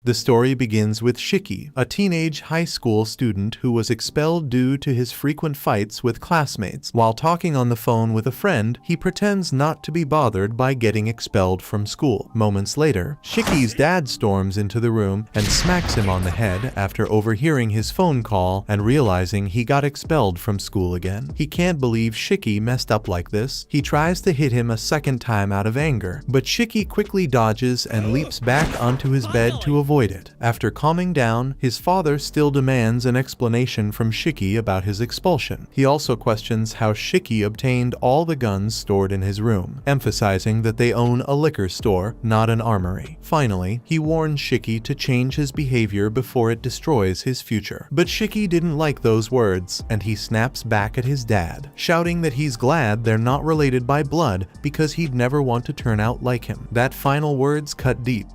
The story begins with Shiki, a teenage high school student who was expelled due to his frequent fights with classmates. While talking on the phone with a friend, he pretends not to be bothered by getting expelled from school. Moments later, Shiki's dad storms into the room and smacks him on the head after overhearing his phone call and realizing he got expelled from school again. He can't believe Shiki messed up like this. He tries to hit him a second time out of anger, but Shiki quickly dodges and leaps back onto his bed to avoid it. After calming down, his father still demands an explanation from Shiki about his expulsion. He also questions how Shiki obtained all the guns stored in his room, emphasizing that they own a liquor store, not an armory. Finally, he warns Shiki to change his behavior before it destroys his future. But Shiki didn't like those words, and he snaps back at his dad, shouting that he's glad they're not related by blood because he'd never want to turn out like him. That final words cut deep.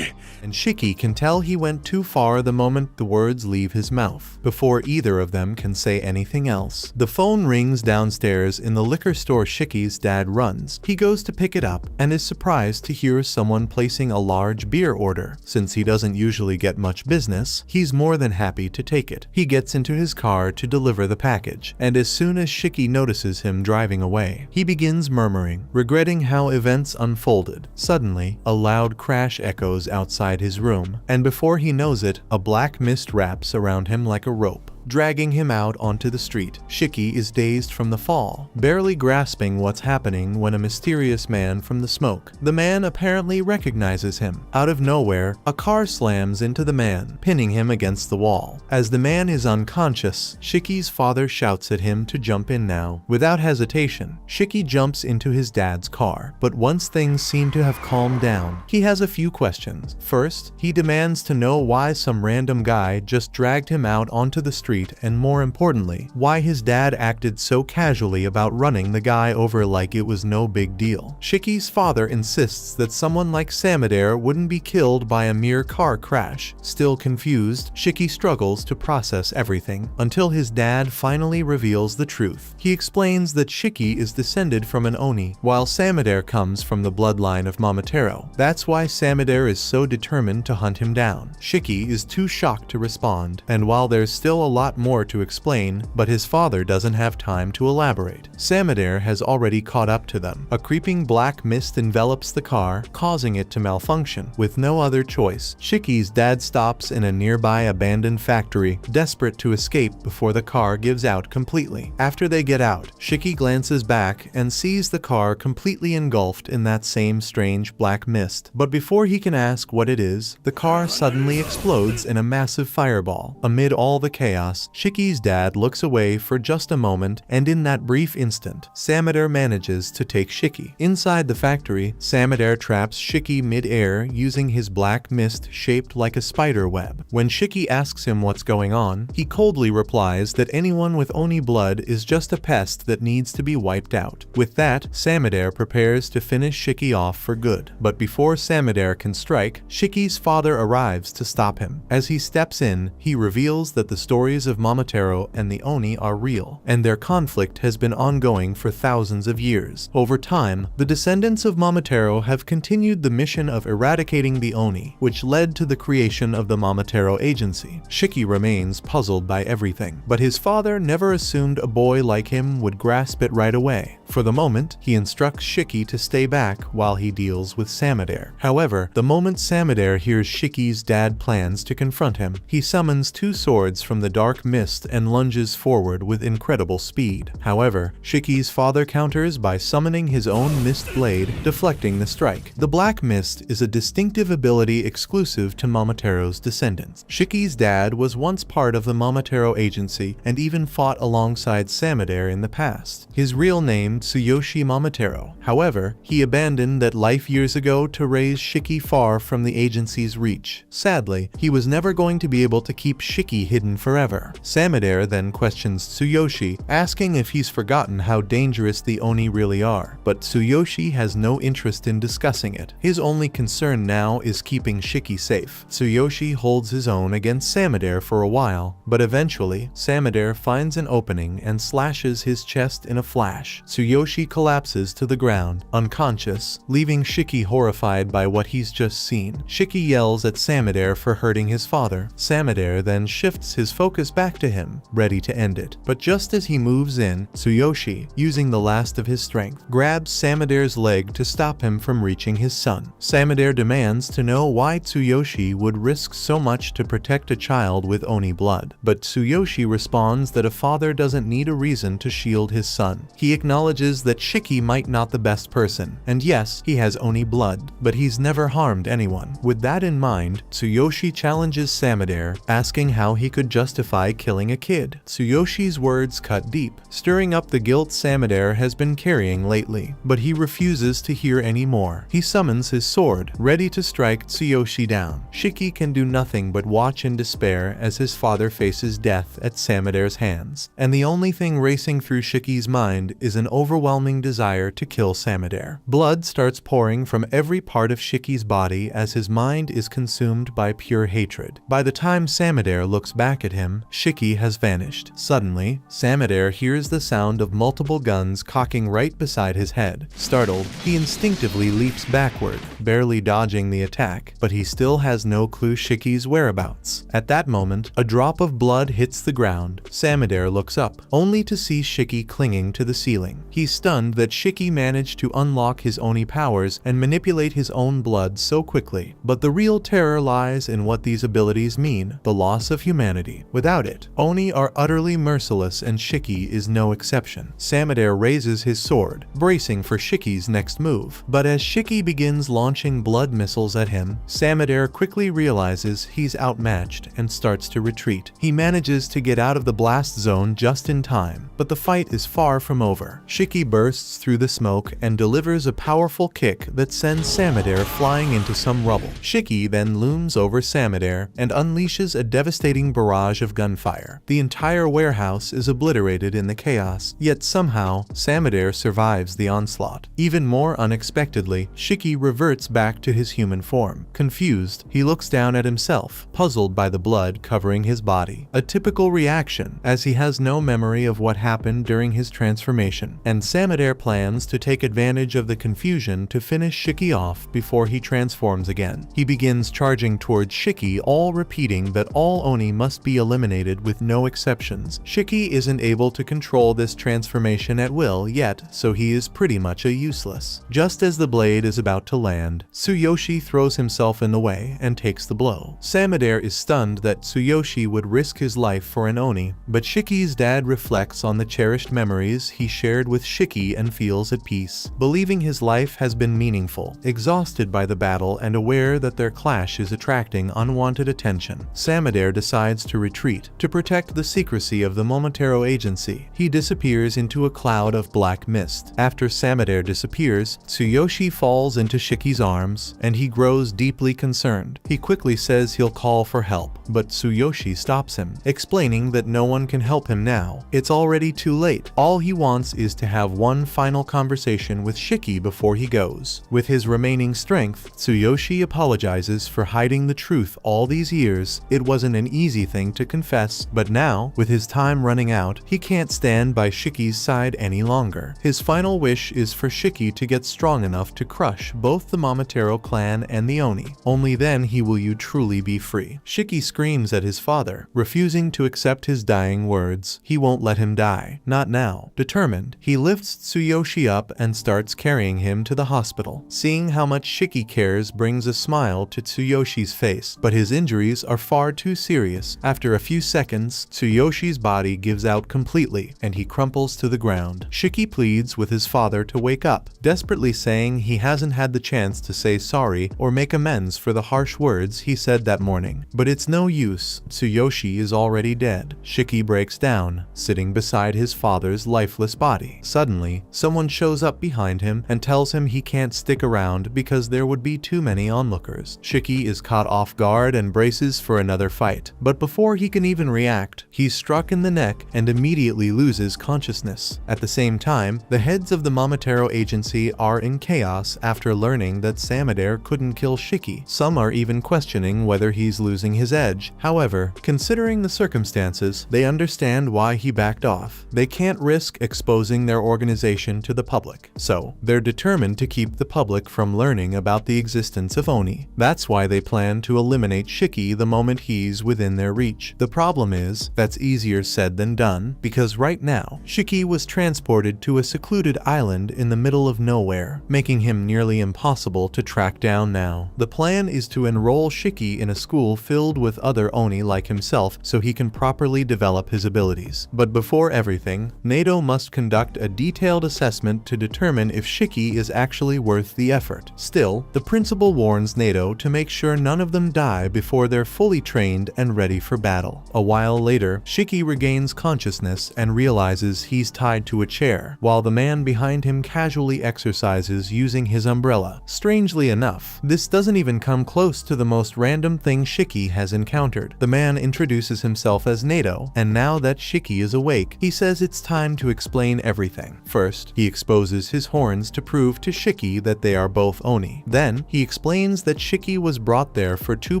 And Shiki can tell he went too far the moment the words leave his mouth, before either of them can say anything else. The phone rings downstairs in the liquor store. Shiki's dad runs. He goes to pick it up and is surprised to hear someone placing a large beer order. Since he doesn't usually get much business, he's more than happy to take it. He gets into his car to deliver the package, and as soon as Shiki notices him driving away, he begins murmuring, regretting how events unfolded. Suddenly, a loud crash echoes outside his room, and before he knows it, a black mist wraps around him like a rope, dragging him out onto the street. Shiki is dazed from the fall, barely grasping what's happening when a mysterious man from the smoke. The man apparently recognizes him. Out of nowhere, a car slams into the man, pinning him against the wall. As the man is unconscious, Shiki's father shouts at him to jump in now. Without hesitation, Shiki jumps into his dad's car, but once things seem to have calmed down, he has a few questions. First, he demands to know why some random guy just dragged him out onto the street, and more importantly, why his dad acted so casually about running the guy over like it was no big deal. Shiki's father insists that someone like Samadair wouldn't be killed by a mere car crash. Still confused, Shiki struggles to process everything until his dad finally reveals the truth. He explains that Shiki is descended from an Oni, while Samadair comes from the bloodline of Momotaro. That's why Samadair is so determined to hunt him down. Shiki is too shocked to respond, and while there's still a lot more to explain, but his father doesn't have time to elaborate. Samadair has already caught up to them. A creeping black mist envelops the car, causing it to malfunction. With no other choice, Shiki's dad stops in a nearby abandoned factory, desperate to escape before the car gives out completely. After they get out, Shiki glances back and sees the car completely engulfed in that same strange black mist. But before he can ask what it is, the car suddenly explodes in a massive fireball. Amid all the chaos, Shiki's dad looks away for just a moment, and in that brief instant, Samadair manages to take Shiki. Inside the factory, Samadair traps Shiki mid-air using his black mist shaped like a spider web. When Shiki asks him what's going on, he coldly replies that anyone with Oni blood is just a pest that needs to be wiped out. With that, Samadair prepares to finish Shiki off for good. But before Samadair can strike, Shiki's father arrives to stop him. As he steps in, he reveals that the stories of Momotaro and the Oni are real, and their conflict has been ongoing for thousands of years. Over time, the descendants of Momotaro have continued the mission of eradicating the Oni, which led to the creation of the Momotaro Agency. Shiki remains puzzled by everything, but his father never assumed a boy like him would grasp it right away. For the moment, he instructs Shiki to stay back while he deals with Samadair. However, the moment Samadair hears Shiki's dad plans to confront him, he summons two swords from the dark mist and lunges forward with incredible speed. However, Shiki's father counters by summoning his own mist blade, deflecting the strike. The black mist is a distinctive ability exclusive to Momotaro's descendants. Shiki's dad was once part of the Momotaro Agency and even fought alongside Samadair in the past. His real name, Tsuyoshi Momotaro. However, he abandoned that life years ago to raise Shiki far from the agency's reach. Sadly, he was never going to be able to keep Shiki hidden forever. ever. Samadare then questions Tsuyoshi, asking if he's forgotten how dangerous the Oni really are, but Tsuyoshi has no interest in discussing it. His only concern now is keeping Shiki safe. Tsuyoshi holds his own against Samadare for a while, but eventually, Samadare finds an opening and slashes his chest in a flash. Tsuyoshi collapses to the ground, unconscious, leaving Shiki horrified by what he's just seen. Shiki yells at Samadare for hurting his father. Samadare then shifts his focus back to him, ready to end it. But just as he moves in, Tsuyoshi, using the last of his strength, grabs Samadare's leg to stop him from reaching his son. Samadare demands to know why Tsuyoshi would risk so much to protect a child with Oni blood. But Tsuyoshi responds that a father doesn't need a reason to shield his son. He acknowledges that Shiki might not the best person, and yes, he has Oni blood, but he's never harmed anyone. With that in mind, Tsuyoshi challenges Samadare, asking how he could justify killing a kid. Tsuyoshi's words cut deep, stirring up the guilt Samadare has been carrying lately, but he refuses to hear any more. He summons his sword, ready to strike Tsuyoshi down. Shiki can do nothing but watch in despair as his father faces death at Samadare's hands, and the only thing racing through Shiki's mind is an overwhelming desire to kill Samadare. Blood starts pouring from every part of Shiki's body as his mind is consumed by pure hatred. By the time Samadare looks back at him, Shiki has vanished. Suddenly, Samadare hears the sound of multiple guns cocking right beside his head. Startled, he instinctively leaps backward, barely dodging the attack, but he still has no clue Shiki's whereabouts. At that moment, a drop of blood hits the ground. Samadare looks up, only to see Shiki clinging to the ceiling. He's stunned that Shiki managed to unlock his Oni powers and manipulate his own blood so quickly. But the real terror lies in what these abilities mean: the loss of humanity. Without it, Oni are utterly merciless, and Shiki is no exception. Samadare raises his sword, bracing for Shiki's next move. But as Shiki begins launching blood missiles at him, Samadare quickly realizes he's outmatched and starts to retreat. He manages to get out of the blast zone just in time, but the fight is far from over. Shiki bursts through the smoke and delivers a powerful kick that sends Samadare flying into some rubble. Shiki then looms over Samadare and unleashes a devastating barrage of gunfire. The entire warehouse is obliterated in the chaos, yet somehow, Samadare survives the onslaught. Even more unexpectedly, Shiki reverts back to his human form. Confused, he looks down at himself, puzzled by the blood covering his body. A typical reaction, as he has no memory of what happened during his transformation, and Samadare plans to take advantage of the confusion to finish Shiki off before he transforms again. He begins charging towards Shiki, all repeating that all Oni must be eliminated with no exceptions. Shiki isn't able to control this transformation at will yet, so he is pretty much a useless. Just as the blade is about to land, Tsuyoshi throws himself in the way and takes the blow. Samadare is stunned that Tsuyoshi would risk his life for an Oni, but Shiki's dad reflects on the cherished memories he shared with Shiki and feels at peace, believing his life has been meaningful. Exhausted by the battle and aware that their clash is attracting unwanted attention, Samadare decides to retreat. To protect the secrecy of the Momotaro agency, he disappears into a cloud of black mist. After Samadare disappears, Tsuyoshi falls into Shiki's arms, and he grows deeply concerned. He quickly says he'll call for help, but Tsuyoshi stops him, explaining that no one can help him now. It's already too late. All he wants is to have one final conversation with Shiki before he goes. With his remaining strength, Tsuyoshi apologizes for hiding the truth all these years. It wasn't an easy thing to confess, but now, with his time running out, he can't stand by Shiki's side any longer. His final wish is for Shiki to get strong enough to crush both the Momotaro clan and the Oni. Only then will you truly be free. Shiki screams at his father, refusing to accept his dying words. He won't let him die. Not now. Determined, he lifts Tsuyoshi up and starts carrying him to the hospital. Seeing how much Shiki cares brings a smile to Tsuyoshi's face, but his injuries are far too serious. After a few seconds, Tsuyoshi's body gives out completely, and he crumples to the ground. Shiki pleads with his father to wake up, desperately saying he hasn't had the chance to say sorry or make amends for the harsh words he said that morning. But it's no use. Tsuyoshi is already dead. Shiki breaks down, sitting beside his father's lifeless body. Suddenly, someone shows up behind him and tells him he can't stick around because there would be too many onlookers. Shiki is caught off guard and braces for another fight. But before he can even react. He's struck in the neck and immediately loses consciousness. At the same time, the heads of the Momotaro agency are in chaos after learning that Samadare couldn't kill Shiki. Some are even questioning whether he's losing his edge. However, considering the circumstances, they understand why he backed off. They can't risk exposing their organization to the public, so they're determined to keep the public from learning about the existence of Oni. That's why they plan to eliminate Shiki the moment he's within their reach. The problem is, that's easier said than done, because right now, Shiki was transported to a secluded island in the middle of nowhere, making him nearly impossible to track down now. The plan is to enroll Shiki in a school filled with other Oni like himself so he can properly develop his abilities. But before everything, Nato must conduct a detailed assessment to determine if Shiki is actually worth the effort. Still, the principal warns Nato to make sure none of them die before they're fully trained and ready for battle. A while later, Shiki regains consciousness and realizes he's tied to a chair, while the man behind him casually exercises using his umbrella. Strangely enough, this doesn't even come close to the most random thing Shiki has encountered. The man introduces himself as Nato, and now that Shiki is awake, he says it's time to explain everything. First, he exposes his horns to prove to Shiki that they are both Oni. Then, he explains that Shiki was brought there for two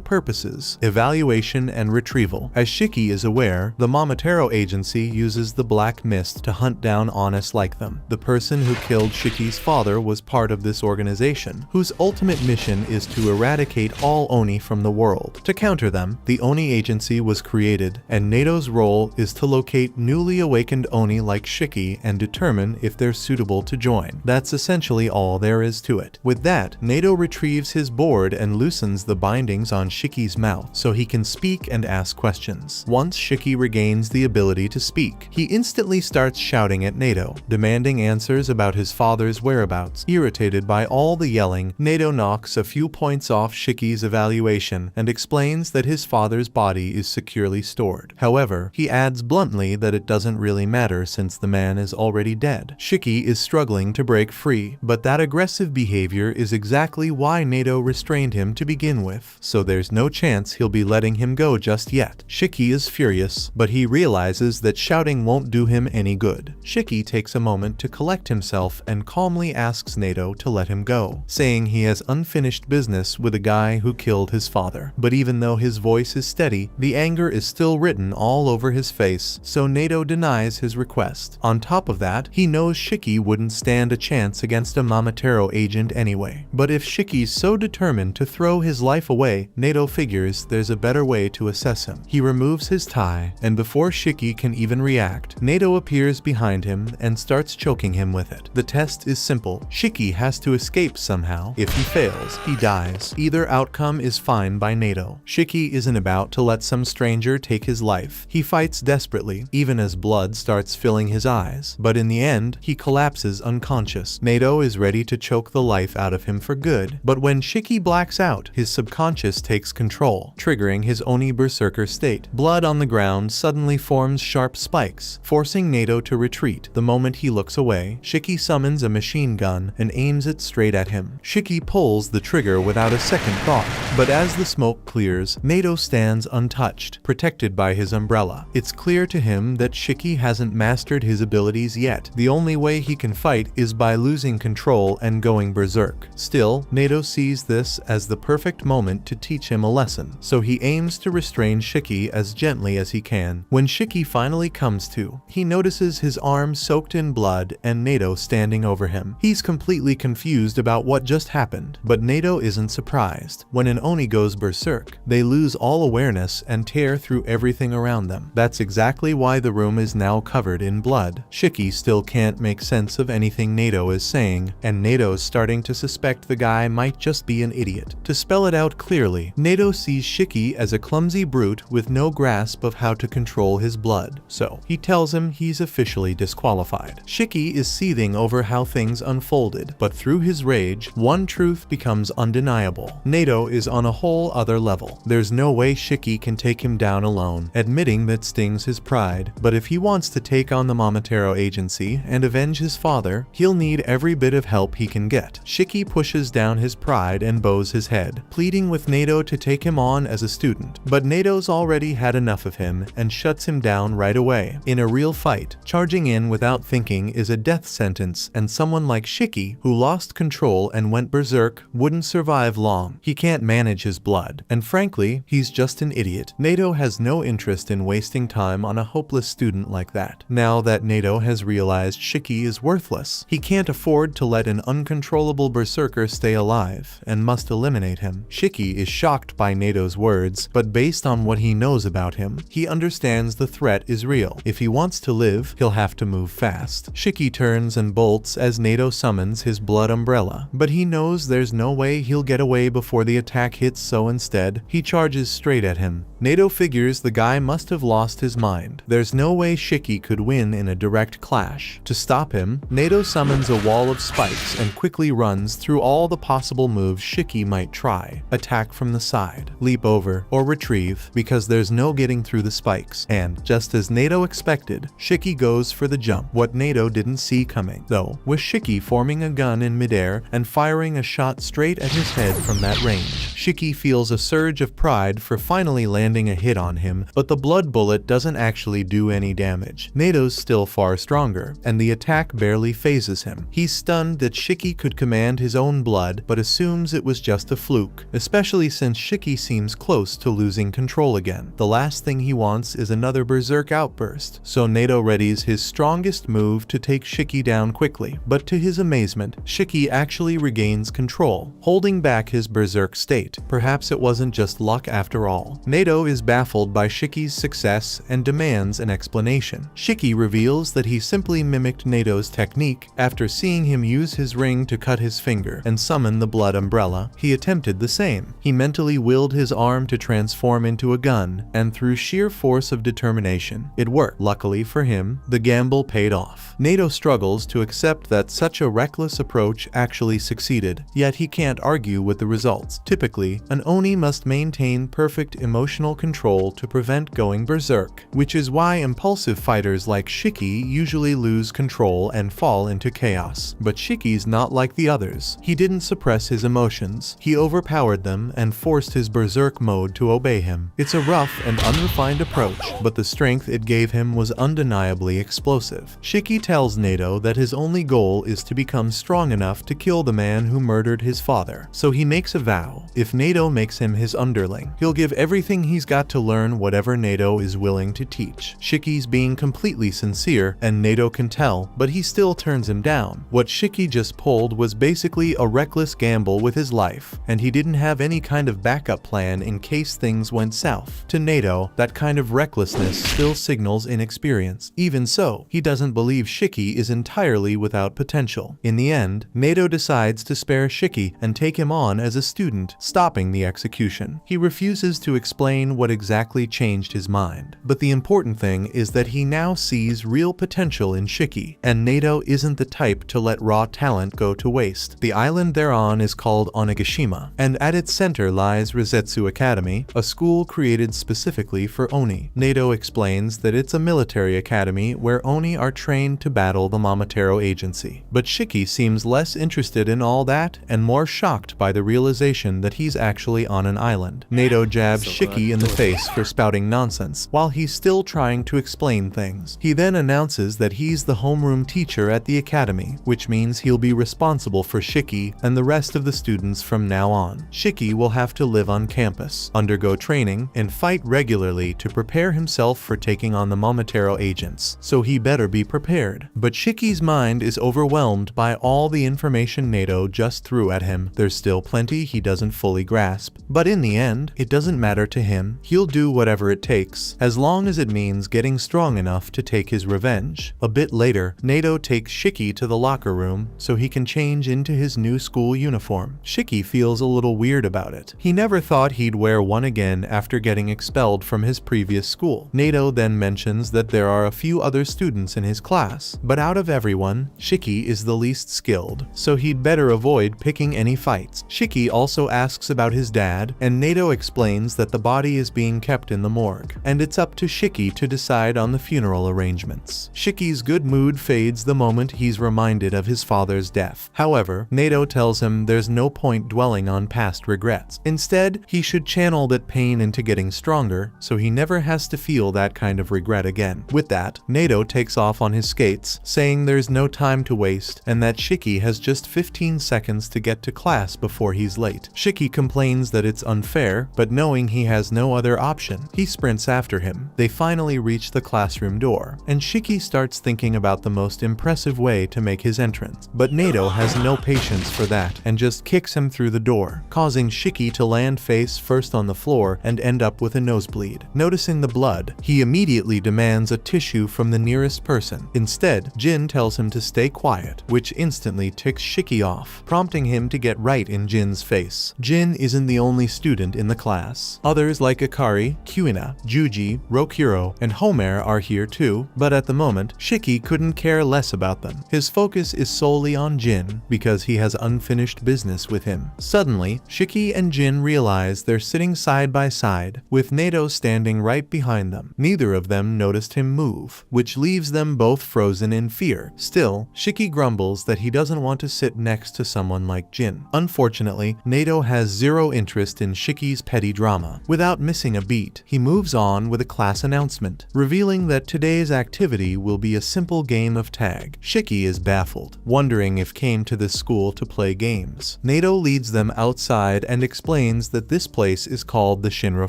purposes: evaluation and retrieval. As Shiki is aware, the Momotaro agency uses the black mist to hunt down honest like them. The person who killed Shiki's father was part of this organization, whose ultimate mission is to eradicate all Oni from the world. To counter them, the Oni agency was created, and Nato's role is to locate newly awakened Oni like Shiki and determine if they're suitable to join. That's essentially all there is to it. With that, Nato retrieves his board and loosens the bindings on Shiki's mouth so he can speak and ask questions. Once Shiki regains the ability to speak, he instantly starts shouting at Nato, demanding answers about his father's whereabouts. Irritated by all the yelling, Nato knocks a few points off Shiki's evaluation and explains that his father's body is securely stored. However, he adds bluntly that it doesn't really matter since the man is already dead. Shiki is struggling to break free, but that aggressive behavior is exactly why Nato restrained him to begin with, so there's no chance he'll be letting him go just yet. Shiki is furious, but he realizes that shouting won't do him any good. Shiki takes a moment to collect himself and calmly asks Nato to let him go, saying he has unfinished business with a guy who killed his father. But even though his voice is steady, the anger is still written all over his face, so Nato denies his request. On top of that, he knows Shiki wouldn't stand a chance against a Momotaro agent anyway. But if Shiki's so determined to throw his life away, Nato figures there's a better way to assess him. He removes his tie, and before Shiki can even react, Nato appears behind him and starts choking him with it. The test is simple. Shiki has to escape somehow. If he fails, he dies. Either outcome is fine by Nato. Shiki isn't about to let some stranger take his life. He fights desperately, even as blood starts filling his eyes. But in the end, he collapses unconscious. Nato is ready to choke the life out of him for good. But when Shiki blacks out, his subconscious takes control, triggering his Oni berserker state. Blood on the ground suddenly forms sharp spikes, forcing Nato to retreat. The moment he looks away, Shiki summons a machine gun and aims it straight at him. Shiki pulls the trigger without a second thought, but as the smoke clears, Nato stands untouched, protected by his umbrella. It's clear to him that Shiki hasn't mastered his abilities yet. The only way he can fight is by losing control and going berserk. Still, Nato sees this as the perfect moment to teach him a lesson, so he aims to restrain Shiki as gently as he can. When Shiki finally comes to, he notices his arm soaked in blood and Nato standing over him. He's completely confused about what just happened, but Nato isn't surprised. When an Oni goes berserk, they lose all awareness and tear through everything around them. That's exactly why the room is now covered in blood. Shiki still can't make sense of anything Nato is saying, and Nato's starting to suspect the guy might just be an idiot. To spell it out clearly, Nato sees Shiki as a clumsy brute with no grasp of how to control his blood, so he tells him he's officially disqualified. Shiki is seething over how things unfolded, but through his rage, one truth becomes undeniable. Nato is on a whole other level. There's no way Shiki can take him down alone, admitting that stings his pride, but if he wants to take on the Momotaro agency and avenge his father, he'll need every bit of help he can get. Shiki pushes down his pride and bows his head, pleading with Nato to take him on as a student, but Nato's already had enough of him and shuts him down right away. In a real fight, charging in without thinking is a death sentence, and someone like Shiki, who lost control and went berserk, wouldn't survive long. He can't manage his blood, and frankly, he's just an idiot. Nato has no interest in wasting time on a hopeless student like that. Now that Nato has realized Shiki is worthless, he can't afford to let an uncontrollable berserker stay alive, and must eliminate him. Shiki is shocked by Nato's words, but based on what he knows about him, he understands the threat is real. If he wants to live, he'll have to move fast. Shiki turns and bolts as Nato summons his blood umbrella, but he knows there's no way he'll get away before the attack hits, so instead, he charges straight at him. Nato figures the guy must have lost his mind. There's no way Shiki could win in a direct clash. To stop him, Nato summons a wall of spikes and quickly runs through all the possible moves Shiki might try. Attack from the side, leap over, or retrieve, because there's no getting through the spikes. And, just as Nato expected, Shiki goes for the jump, what Nato didn't see coming, though, was Shiki forming a gun in midair and firing a shot straight at his head from that range. Shiki feels a surge of pride for finally landing a hit on him, but the blood bullet doesn't actually do any damage. Nato's still far stronger, and the attack barely phases him. He's stunned that Shiki could command his own blood, but assumes it was just a fluke, especially since Shiki seems close to losing control again. The last thing he wants is another berserk outburst, so Nato readies his strongest move to take Shiki down quickly, but to his amazement, Shiki actually regains control, holding back his berserk state. Perhaps it wasn't just luck after all. Nato is baffled by Shiki's success and demands an explanation. Shiki reveals that he simply mimicked Nato's technique. After seeing him use his ring to cut his finger and summon the blood umbrella, he attempted the same. He mentally willed his arm to transform into a gun, and through sheer force of determination, it worked. Luckily for him, the gamble paid off. Nato struggles to accept that such a reckless approach actually succeeded, yet he can't argue with the results. Typically, an Oni must maintain perfect emotional control to prevent going berserk, which is why impulsive fighters like Shiki usually lose control and fall into chaos. But Shiki's not like the others. He didn't suppress his emotions, he overpowered them and forced his berserk mode to obey him. It's a rough and unrefined approach, but the strength it gave him was undeniably explosive. Shiki tells Nato that his only goal is to become strong enough to kill the man who murdered his father, so he makes a vow. If Nato makes him his underling, he'll give everything he's got to learn whatever Nato is willing to teach. Shiki's being completely sincere, and Nato can tell, but he still turns him down. What Shiki just pulled was basically a reckless gamble with his life, and he didn't have any kind of backup plan in case things went south. To Nato, that kind of recklessness still signals inexperience. Even so, he doesn't believe Shiki is entirely without potential. In the end, Nato decides to spare Shiki and take him on as a student, stopping the execution. He refuses to explain what exactly changed his mind, but the important thing is that he now sees real potential in Shiki, and Nato isn't the type to let raw talent go to waste. The island they're on is called Onigashima, and at its center lies Rosetsu Academy, a school created specifically for Oni. Nato explains that it's a military academy where Oni are trained to battle the Momotaro agency. But Shiki seems less interested in all that and more shocked by the realization that he's actually on an island. Nato jabs Shiki in the face for spouting nonsense, while he's still trying to explain things. He then announces that he's the homeroom teacher at the academy, which means he'll be responsible for Shiki and the rest of the students from now on. Shiki will have to live on campus, undergo training, and fight regularly to prepare himself for taking on the Momotaro agents, so he better be prepared. But Shiki's mind is overwhelmed by all the information Nato just threw at him. There's still plenty he doesn't fully grasp, but in the end, it doesn't matter to him. He'll do whatever it takes, as long as it means getting strong enough to take his revenge. A bit later, Nato takes Shiki to the locker room so he can change into his new school uniform. Shiki feels a little weird about it. He never thought he'd wear one again after getting expelled from his previous school. Nato then mentions that there are a few other students in his class, but out of everyone, Shiki is the least skilled, so he'd better avoid picking any fights. Shiki also asks about his dad, and Nato explains that the body is being kept in the morgue, and it's up to Shiki to decide on the funeral arrangements. Shiki's good mood fades the moment he's reminded of his father's death. However, Nato tells him there's no point dwelling on past regrets. Instead, he should channel that pain into getting stronger stronger, so he never has to feel that kind of regret again. With that, Nato takes off on his skates, saying there's no time to waste and that Shiki has just 15 seconds to get to class before he's late. Shiki complains that it's unfair, but knowing he has no other option, he sprints after him. They finally reach the classroom door, and Shiki starts thinking about the most impressive way to make his entrance. But Nato has no patience for that and just kicks him through the door, causing Shiki to land face first on the floor and end up with a nosebleed. Noticing the blood, he immediately demands a tissue from the nearest person. Instead, Jin tells him to stay quiet, which instantly ticks Shiki off, prompting him to get right in Jin's face. Jin isn't the only student in the class. Others like Ikari, Kuina, Juji, Rokuro, and Homer are here too, but at the moment, Shiki couldn't care less about them. His focus is solely on Jin because he has unfinished business with him. Suddenly, Shiki and Jin realize they're sitting side by side, with Nato standing right behind them. Neither of them noticed him move, which leaves them both frozen in fear. Still, Shiki grumbles that he doesn't want to sit next to someone like Jin. Unfortunately, Nato has zero interest in Shiki's petty drama. Without missing a beat, he moves on with a class announcement, revealing that today's activity will be a simple game of tag. Shiki is baffled, wondering if came to this school to play games. Nato leads them outside and explains that this place is called the Shinra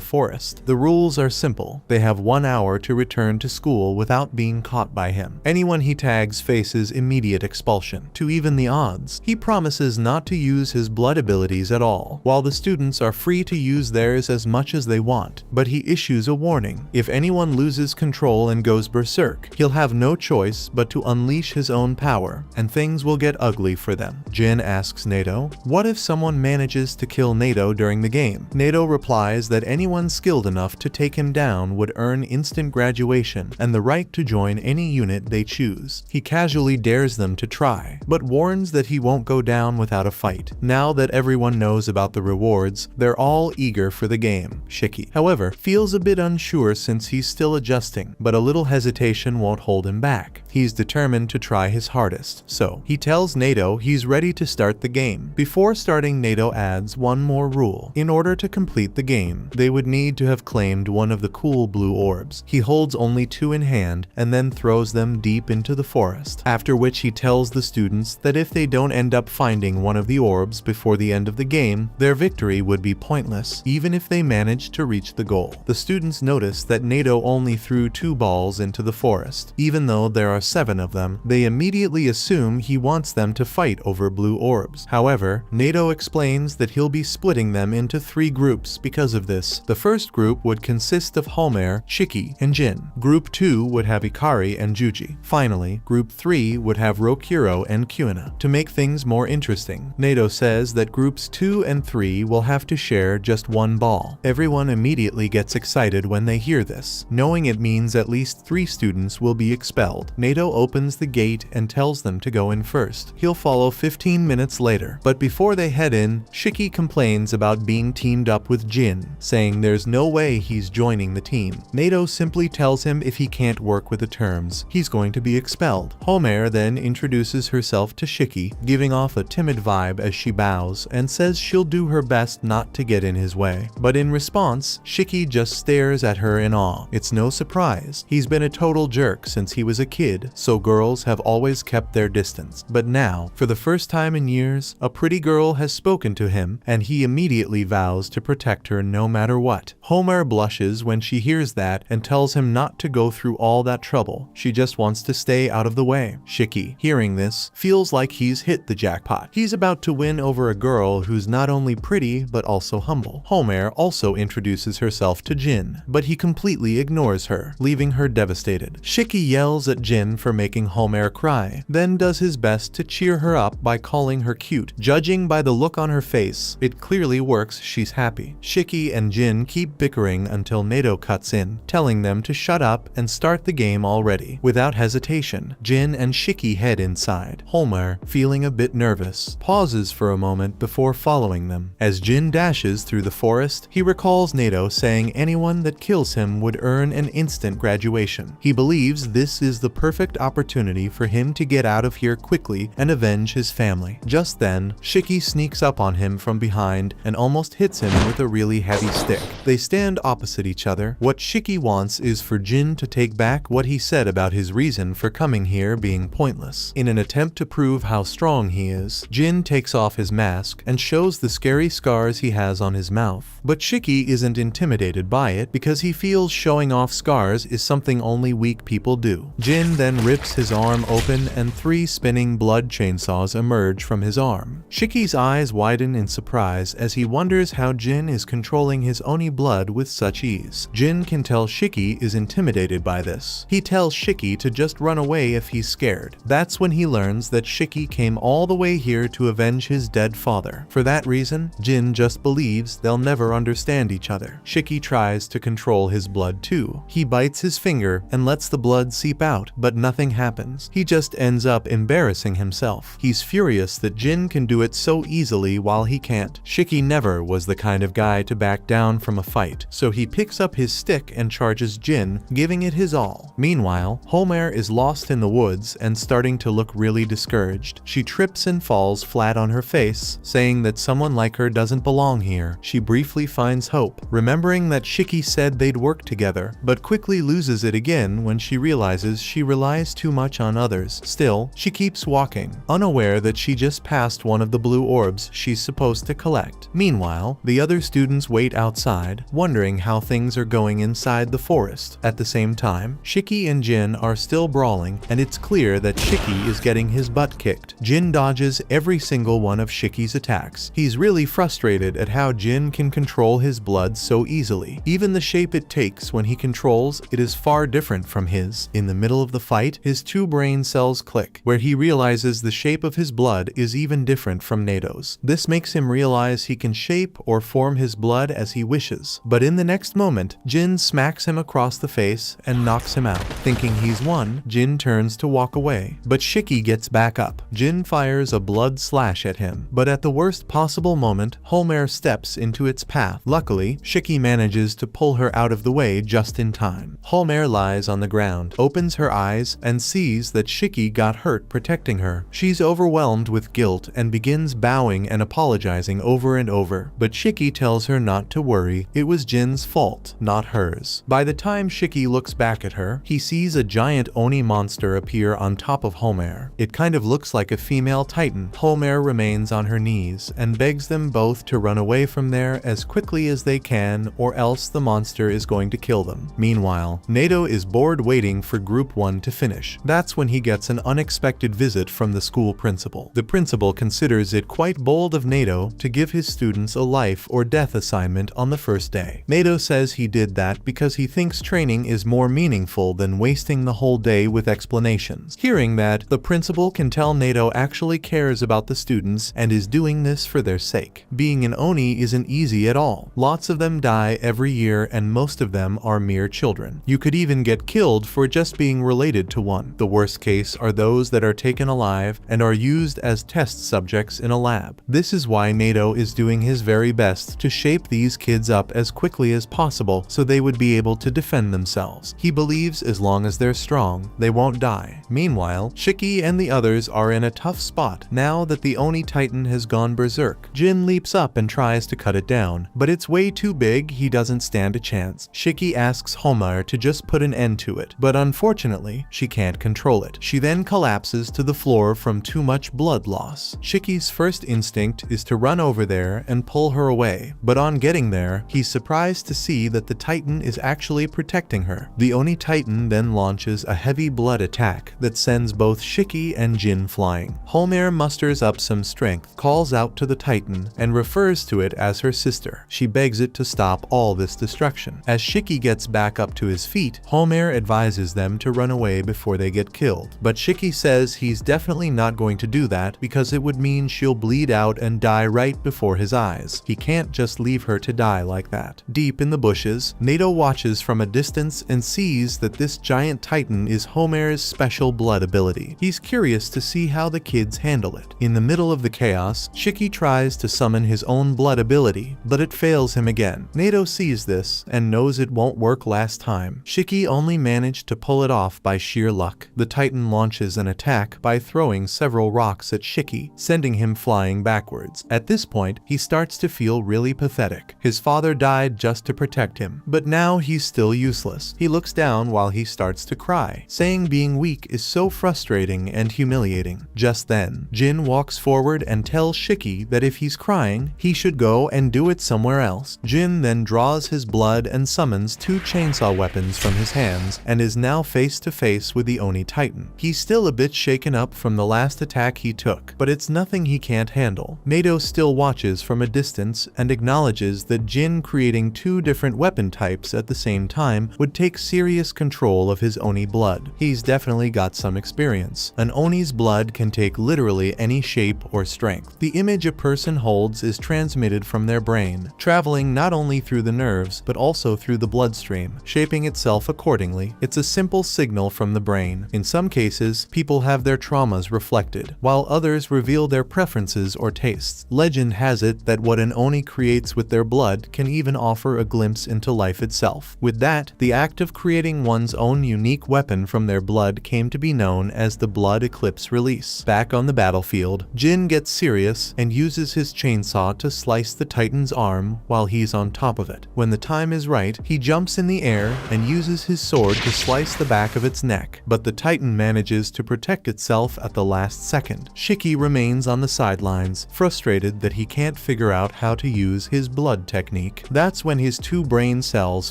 Forest. The rules are simple. They have 1 hour to return to school without being caught by him. Anyone he tags faces immediate expulsion. To even the odds, he promises not to use his blood abilities at all, while the students are free to use theirs as much as they want. But he issues a warning. If anyone loses control and goes berserk, he'll have no choice but to unleash his own power, and things will get ugly for them. Jin asks Nato, what if someone manages to kill Nato during the game? Nato replies that anyone skilled enough to take him down would earn instant graduation and the right to join any unit they choose. He casually dares them to try, but warns that he won't go down without a fight. Now that everyone knows about the rewards, they're all eager for the game. Shiki, however, feels a bit unsure since he's still adjusting, but a little hesitation won't hold him back. He's determined to try his hardest, so he tells Nato he's ready to start the game. Before starting, Nato adds one more rule. In order to complete the game, they would need to have claimed one of the cool blue orbs. He holds only 2 in hand and then throws them deep into the forest, after which he tells the students that if they don't end up finding one of the orbs before the end of the game, their victory would be pointless, even if they managed to reach the goal. The students notice that Nato only threw 2 balls into the forest. Even though there are 7 of them, they immediately assume he wants them to fight over blue orbs. However, Nato explains that he'll be splitting them into 3 groups because of this. The first group would consist of Homer, Shiki, and Jin. Group 2 would have Ikari and Juji. Finally, Group 3 would have Rokuro and Kuina. To make things more interesting, Nato says that Groups 2 and 3 will have to share just 1 ball. Everyone immediately gets excited when they hear this, knowing it means at least 3 students will be expelled. Nato opens the gate and tells them to go in first. He'll follow 15 minutes later, but before they head in, Shiki complains about being teamed up with Jin, saying there's no way he's joining the team. Nato simply tells him if he can't work with the terms, he's going to be expelled. Homer then introduces herself to Shiki, giving off a timid vibe as she bows and says she'll do her best not to get in his way. But in response, Shiki just stares at her in awe. It's no surprise. He's been a total jerk since he was a kid, so girls have always kept their distance. But now, for the first time in years, a pretty girl has spoken to him, and he immediately vows to protect her no matter what. Homer blushes when she hears that and tells him not to go through all that trouble. She just wants to stay out of the way. Shiki, hearing this, feels like he's hit the jackpot. He's about to win over a girl who's not only pretty but also humble. Homer also introduces herself to Jin, but he completely ignores her, leaving her devastated. Shiki yells at Jin for making Homer cry, then does his best to cheer her up by calling her cute. Judging by the look on her face, it clearly works. She's happy. Shiki and Jin keep bickering until Nato cuts in, telling them to shut up and start the game already. Without hesitation, Jin and Shiki head inside. Homer, feeling a bit nervous, pauses for a moment before following them. As Jin dashes through the forest, he recalls Nato saying anyone that kills him would earn an instant graduation. He believes this is the perfect opportunity for him to get out of here quickly and avenge his family. Just then, Shiki sneaks up on him from behind and almost hits him with a really heavy stick. They stand stand opposite each other. What Shiki wants is for Jin to take back what he said about his reason for coming here being pointless. In an attempt to prove how strong he is, Jin takes off his mask and shows the scary scars he has on his mouth. But Shiki isn't intimidated by it because he feels showing off scars is something only weak people do. Jin then rips his arm open and 3 spinning blood chainsaws emerge from his arm. Shiki's eyes widen in surprise as he wonders how Jin is controlling his Oni blood with such ease. Jin can tell Shiki is intimidated by this. He tells Shiki to just run away if he's scared. That's when he learns that Shiki came all the way here to avenge his dead father. For that reason, Jin just believes they'll never understand each other. Shiki tries to control his blood too. He bites his finger and lets the blood seep out, but nothing happens. He just ends up embarrassing himself. He's furious that Jin can do it so easily while he can't. Shiki never was the kind of guy to back down from a fight, so he picks up his stick and charges Jin, giving it his all. Meanwhile, Homer is lost in the woods and starting to look really discouraged. She trips and falls flat on her face, saying that someone like her doesn't belong here. She briefly finds hope, remembering that Shiki said they'd work together, but quickly loses it again when she realizes she relies too much on others. Still, she keeps walking, unaware that she just passed one of the blue orbs she's supposed to collect. Meanwhile, the other students wait outside, wondering how things are going inside the forest. At the same time, Shiki and Jin are still brawling, and it's clear that Shiki is getting his butt kicked. Jin dodges every single one of Shiki's attacks. He's really frustrated at how Jin can control his blood so easily. Even the shape it takes when he controls it is far different from his. In the middle of the fight, his 2 brain cells click, where he realizes the shape of his blood is even different from Nado's. This makes him realize he can shape or form his blood as he wishes. But in the next moment, Jin smacks him across the face and knocks him out. Thinking he's won, Jin turns to walk away, but Shiki gets back up. Jin fires a blood slash at him, but at the worst possible moment, Homer steps into its path. Luckily, Shiki manages to pull her out of the way just in time. Homer lies on the ground, opens her eyes, and sees that Shiki got hurt protecting her. She's overwhelmed with guilt and begins bowing and apologizing over and over, but Shiki tells her not to worry, it was Jin's fault, not hers. By the time Shiki looks back at her, he sees a giant Oni monster appear on top of Homer. It kind of looks like a female titan. Homer remains on her knees and begs them both to run away from there as quickly as they can, or else the monster is going to kill them. Meanwhile, Nado is bored waiting for Group 1 to finish. That's when he gets an unexpected visit from the school principal. The principal considers it quite bold of Nado to give his students a life or death assignment on the first day. Nado says he did that because he thinks training is more meaningful than wasting the whole day with explanations. Hearing that, the principal can tell Nado actually cares about the students and is doing this for their sake. Being an Oni isn't easy at all. Lots of them die every year and most of them are mere children. You could even get killed for just being related to one. The worst case are those that are taken alive and are used as test subjects in a lab. This is why Nado is doing his very best to shape these kids up as quickly as possible so they would be able to defend themselves. He believes as long as they're strong, they won't die. Meanwhile, Shiki and the others are in a tough spot now that the Oni Titan has gone berserk. Jin leaps up and tries to cut it down, but it's way too big, he doesn't stand a chance. Shiki asks Homer to just put an end to it, but unfortunately, she can't control it. She then collapses to the floor from too much blood loss. Shiki's first instinct is to run over there and pull her away, but on getting there, he's surprised to see that the Titan is actually protecting her. The Oni Titan then launches a heavy blood attack that sends both Shiki and Jin flying. Homer musters up some strength, calls out to the Titan, and refers to it as her sister. She begs it to stop all this destruction. As Shiki gets back up to his feet, Homer advises them to run away before they get killed. But Shiki says he's definitely not going to do that because it would mean she'll bleed out and die right before his eyes. He can't just leave her to die like that. Deep in the bushes, Nado watches from a distance and sees that this giant Titan is Homer's special blood ability. He's curious to see how the kids handle it. In the middle of the chaos, Shiki tries to summon his own blood ability, but it fails him again. Nado sees this and knows it won't work last time. Shiki only managed to pull it off by sheer luck. The Titan launches an attack by throwing several rocks at Shiki, sending him flying backwards. At this point, he starts to feel really pathetic. His father died died just to protect him. But now he's still useless. He looks down while he starts to cry, saying being weak is so frustrating and humiliating. Just then, Jin walks forward and tells Shiki that if he's crying, he should go and do it somewhere else. Jin then draws his blood and summons 2 chainsaw weapons from his hands and is now face to face with the Oni Titan. He's still a bit shaken up from the last attack he took, but it's nothing he can't handle. Nato still watches from a distance and acknowledges that Jin creating 2 different weapon types at the same time would take serious control of his Oni blood. He's definitely got some experience. An Oni's blood can take literally any shape or strength. The image a person holds is transmitted from their brain, traveling not only through the nerves but also through the bloodstream, shaping itself accordingly. It's a simple signal from the brain. In some cases, people have their traumas reflected, while others reveal their preferences or tastes. Legend has it that what an Oni creates with their blood can even offer a glimpse into life itself. With that, the act of creating one's own unique weapon from their blood came to be known as the Blood Eclipse release. Back on the battlefield, Jin gets serious and uses his chainsaw to slice the Titan's arm while he's on top of it. When the time is right, he jumps in the air and uses his sword to slice the back of its neck, but the Titan manages to protect itself at the last second. Shiki remains on the sidelines, frustrated that he can't figure out how to use his blood technique. That's when his 2 brain cells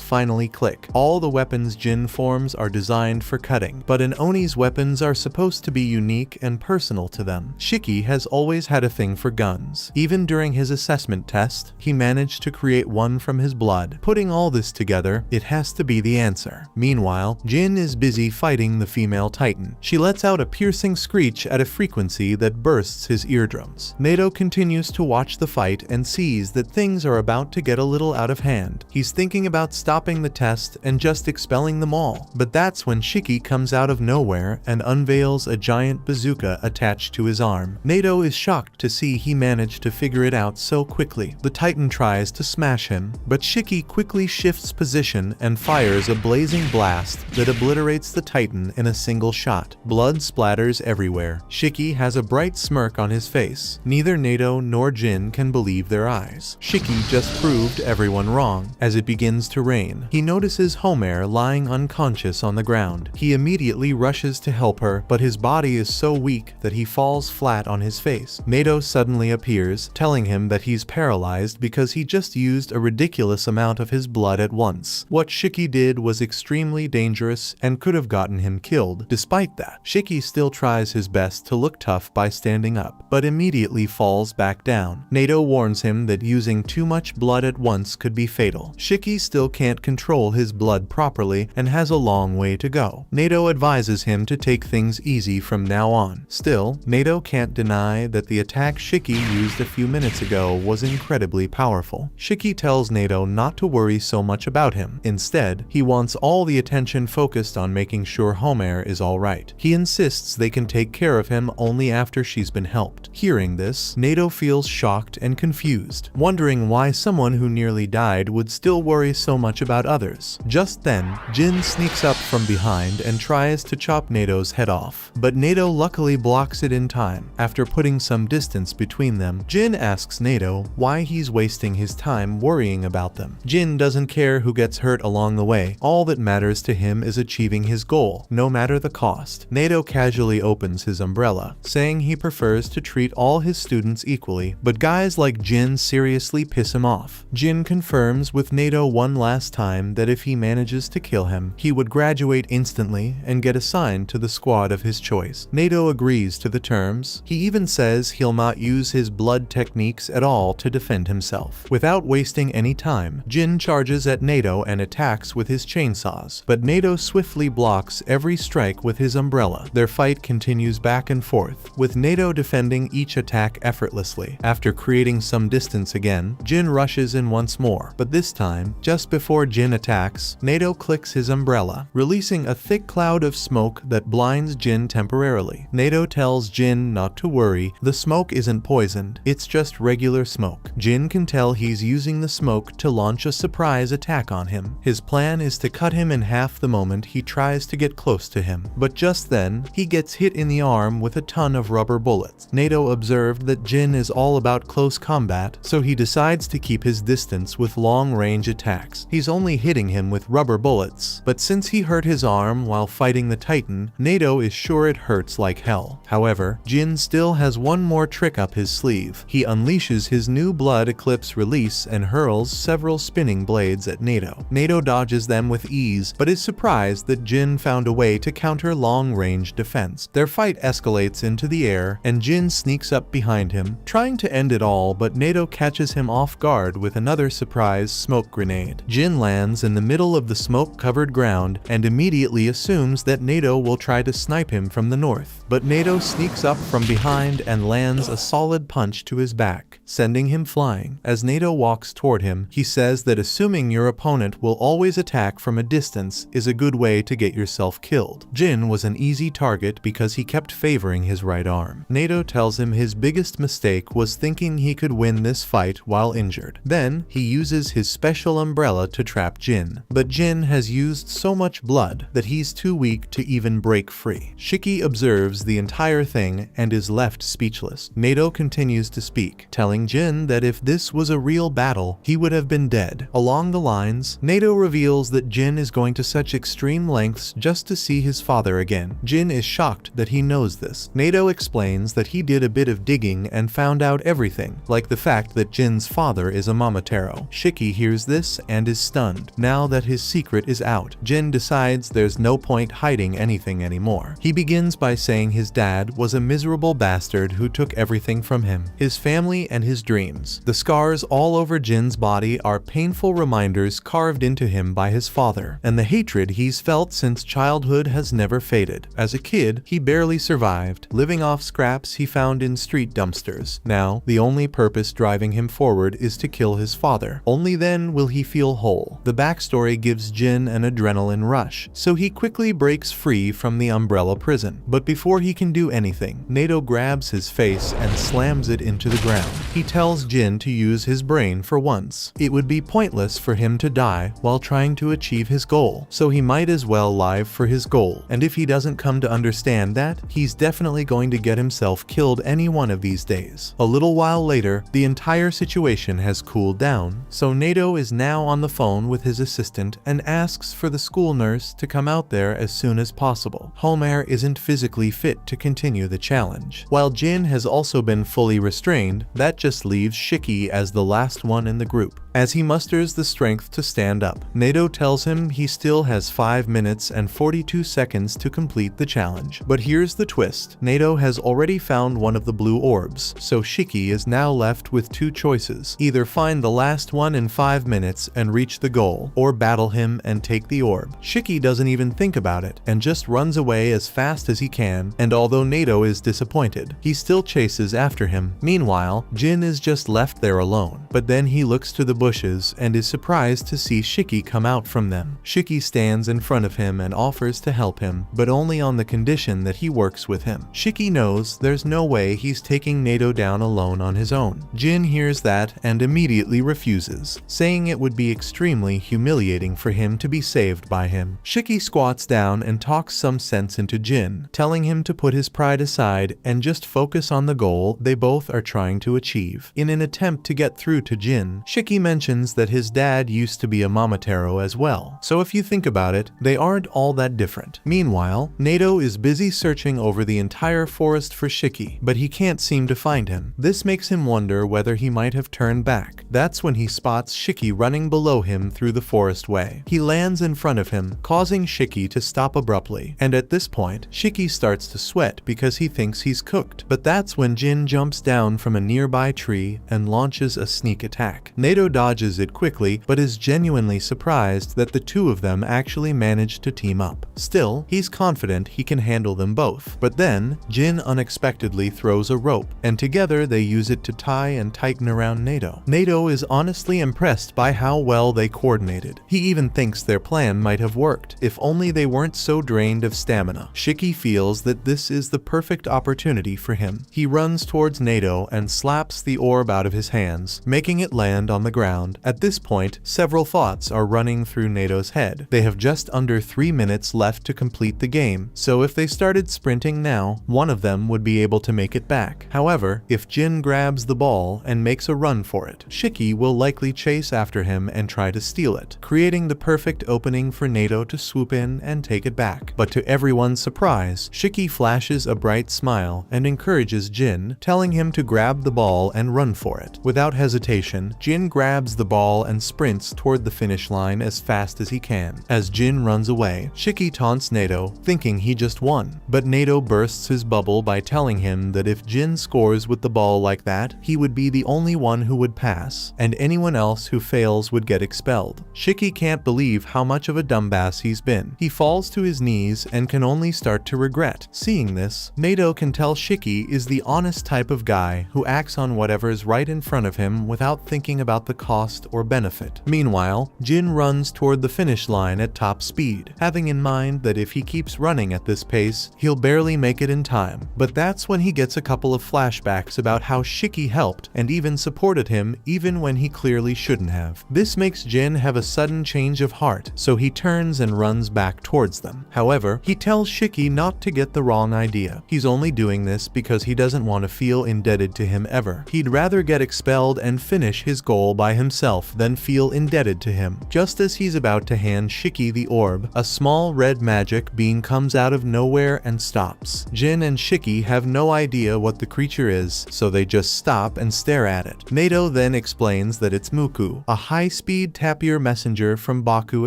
finally click. All the weapons Jin forms are designed for cutting, but an Oni's weapons are supposed to be unique and personal to them. Shiki has always had a thing for guns. Even during his assessment test, he managed to create one from his blood. Putting all this together, it has to be the answer. Meanwhile, Jin is busy fighting the female Titan. She lets out a piercing screech at a frequency that bursts his eardrums. Nato continues to watch the fight and sees that things are about to get a little out of hand. He's thinking about stopping the test and just expelling them all, but that's when Shiki comes out of nowhere and unveils a giant bazooka attached to his arm. Nato is shocked to see he managed to figure it out so quickly. The Titan tries to smash him, but Shiki quickly shifts position and fires a blazing blast that obliterates the Titan in a single shot. Blood splatters everywhere. Shiki has a bright smirk on his face. Neither Nato nor Jin can believe their eyes. Shiki just proved everyone wrong. As it begins to rain, he notices Homer lying unconscious on the ground. He immediately rushes to help her, but his body is so weak that he falls flat on his face. Nato suddenly appears, telling him that he's paralyzed because he just used a ridiculous amount of his blood at once. What Shiki did was extremely dangerous and could have gotten him killed. Despite that, Shiki still tries his best to look tough by standing up, but immediately falls back down. Nato warns him that using too much blood at once could be fatal. Shiki still can't control his blood properly and has a long way to go. Nato advises him to take things easy from now on. Still, Nato can't deny that the attack Shiki used a few minutes ago was incredibly powerful. Shiki tells Nato not to worry so much about him. Instead, he wants all the attention focused on making sure Homer is alright. He insists they can take care of him only after she's been helped. Hearing this, Nato feels shocked and confused, wondering why someone who nearly died would still worry so much about others. Just then, Jin sneaks up from behind and tries to chop Nato's head off, but Nato luckily blocks it in time. After putting some distance between them, Jin asks Nato why he's wasting his time worrying about them. Jin doesn't care who gets hurt along the way. All that matters to him is achieving his goal, no matter the cost. Nato casually opens his umbrella, saying he prefers to treat all his students equally, but guys like Jin seriously piss him off. Jin confirms with Nato one last time that if he manages to kill him, he would graduate instantly and get assigned to the squad of his choice. Nato agrees to the terms. He even says he'll not use his blood techniques at all to defend himself. Without wasting any time, Jin charges at Nato and attacks with his chainsaws, but Nato swiftly blocks every strike with his umbrella. Their fight continues back and forth, with Nato defending each attack effortlessly. After creating some distance again, Jin rushes in once more, but this time, just before Jin attacks, Nato clicks his umbrella, releasing a thick cloud of smoke that blinds Jin temporarily. Nato tells Jin not to worry, the smoke isn't poisoned, it's just regular smoke. Jin can tell he's using the smoke to launch a surprise attack on him. His plan is to cut him in half the moment he tries to get close to him, but just then, he gets hit in the arm with a ton of rubber bullets. Nato observed that Jin is all about close combat, so he decides to keep his distance with with long-range attacks. He's only hitting him with rubber bullets, but since he hurt his arm while fighting the Titan, Nato is sure it hurts like hell. However, Jin still has one more trick up his sleeve. He unleashes his new Blood Eclipse release and hurls several spinning blades at Nato. Nato dodges them with ease, but is surprised that Jin found a way to counter long-range defense. Their fight escalates into the air, and Jin sneaks up behind him, trying to end it all, but Nato catches him off guard with another surprise smoke grenade. Jin lands in the middle of the smoke-covered ground and immediately assumes that Nato will try to snipe him from the north. But Nato sneaks up from behind and lands a solid punch to his back, sending him flying. As Nato walks toward him, he says that assuming your opponent will always attack from a distance is a good way to get yourself killed. Jin was an easy target because he kept favoring his right arm. Nato tells him his biggest mistake was thinking he could win this fight while injured. Then, he uses his special umbrella to trap Jin. But Jin has used so much blood that he's too weak to even break free. Shiki observes the entire thing and is left speechless. Nato continues to speak, telling Jin that if this was a real battle, he would have been dead. Along the lines, Nato reveals that Jin is going to such extreme lengths just to see his father again. Jin is shocked that he knows this. Nato explains that he did a bit of digging and found out everything, like the fact that Jin's father is a Momotaro. Shiki hears this and is stunned. Now that his secret is out, Jin decides there's no point hiding anything anymore. He begins by saying his dad was a miserable bastard who took everything from him, his family and his dreams. The scars all over Jin's body are painful reminders carved into him by his father, and the hatred he's felt since childhood has never faded. As a kid, he barely survived, living off scraps he found in street dumpsters. Now, the only purpose driving him forward is to kill his father. Only then will he feel whole. The backstory gives Jin an adrenaline rush, so he quickly breaks free from the umbrella prison. But before he can do anything, Nato grabs his face and slams it into the ground. He tells Jin to use his brain for once. It would be pointless for him to die while trying to achieve his goal, so he might as well live for his goal. And if he doesn't come to understand that, he's definitely going to get himself killed any one of these days. A little while later, the entire situation has cooled down, so Nato is now on the phone with his assistant and asks for the school nurse to come out there as soon as possible. Homer isn't physically fit to continue the challenge. While Jin has also been fully restrained, that just leaves Shiki as the last one in the group. As he musters the strength to stand up, Nato tells him he still has 5 minutes and 42 seconds to complete the challenge. But here's the twist. Nato has already found one of the blue orbs, so Shiki is now left with two choices. Either find the last one in 5 minutes and reach the goal, or battle him and take the orb. Shiki doesn't even think about it, and just runs away as fast as he can, and although Nato is disappointed, he still chases after him. Meanwhile, Jin is just left there alone, but then he looks to the bushes and is surprised to see Shiki come out from them. Shiki stands in front of him and offers to help him, but only on the condition that he works with him. Shiki knows there's no way he's taking Nato down alone on his own. Jin hears that and immediately refuses, saying it would be extremely humiliating for him to be saved by him. Shiki squats down and talks some sense into Jin, telling him to put his pride aside and just focus on the goal they both are trying to achieve. In an attempt to get through to Jin, Shiki mentions that his dad used to be a Momotaro as well, so if you think about it, they aren't all that different. Meanwhile, Nato is busy searching over the entire forest for Shiki, but he can't seem to find him. This makes him wonder whether he might have turned back. That's when he spots Shiki running below him through the forest way. He lands in front of him, causing Shiki to stop abruptly, and at this point, Shiki starts to sweat because he thinks he's cooked. But that's when Jin jumps down from a nearby tree and launches a sneak attack. Nato dodges it quickly, but is genuinely surprised that the two of them actually managed to team up. Still, he's confident he can handle them both. But then, Jin unexpectedly throws a rope, and together they use it to tie and tighten around Nato. Nato is honestly impressed by how well they coordinated. He even thinks their plan might have worked, if only they weren't so drained of stamina. Shiki feels that this is the perfect opportunity for him. He runs towards Nato and slaps the orb out of his hands, making it land on the ground. underground. At this point, several thoughts are running through Nato's head. They have just under 3 minutes left to complete the game, so if they started sprinting now, one of them would be able to make it back. However, if Jin grabs the ball and makes a run for it, Shiki will likely chase after him and try to steal it, creating the perfect opening for Nato to swoop in and take it back. But to everyone's surprise, Shiki flashes a bright smile and encourages Jin, telling him to grab the ball and run for it. Without hesitation, Jin grabs the ball and sprints toward the finish line as fast as he can. As Jin runs away, Shiki taunts Nato, thinking he just won. But Nato bursts his bubble by telling him that if Jin scores with the ball like that, he would be the only one who would pass, and anyone else who fails would get expelled. Shiki can't believe how much of a dumbass he's been. He falls to his knees and can only start to regret. Seeing this, Nato can tell Shiki is the honest type of guy who acts on whatever's right in front of him without thinking about the cost or benefit. Meanwhile, Jin runs toward the finish line at top speed, having in mind that if he keeps running at this pace, he'll barely make it in time. But that's when he gets a couple of flashbacks about how Shiki helped and even supported him even when he clearly shouldn't have. This makes Jin have a sudden change of heart, so he turns and runs back towards them. However, he tells Shiki not to get the wrong idea. He's only doing this because he doesn't want to feel indebted to him ever. He'd rather get expelled and finish his goal by himself than feel indebted to him. Just as he's about to hand Shiki the orb, a small red magic being comes out of nowhere and stops. Jin and Shiki have no idea what the creature is, so they just stop and stare at it. Nato then explains that it's Muku, a high-speed tapir messenger from Baku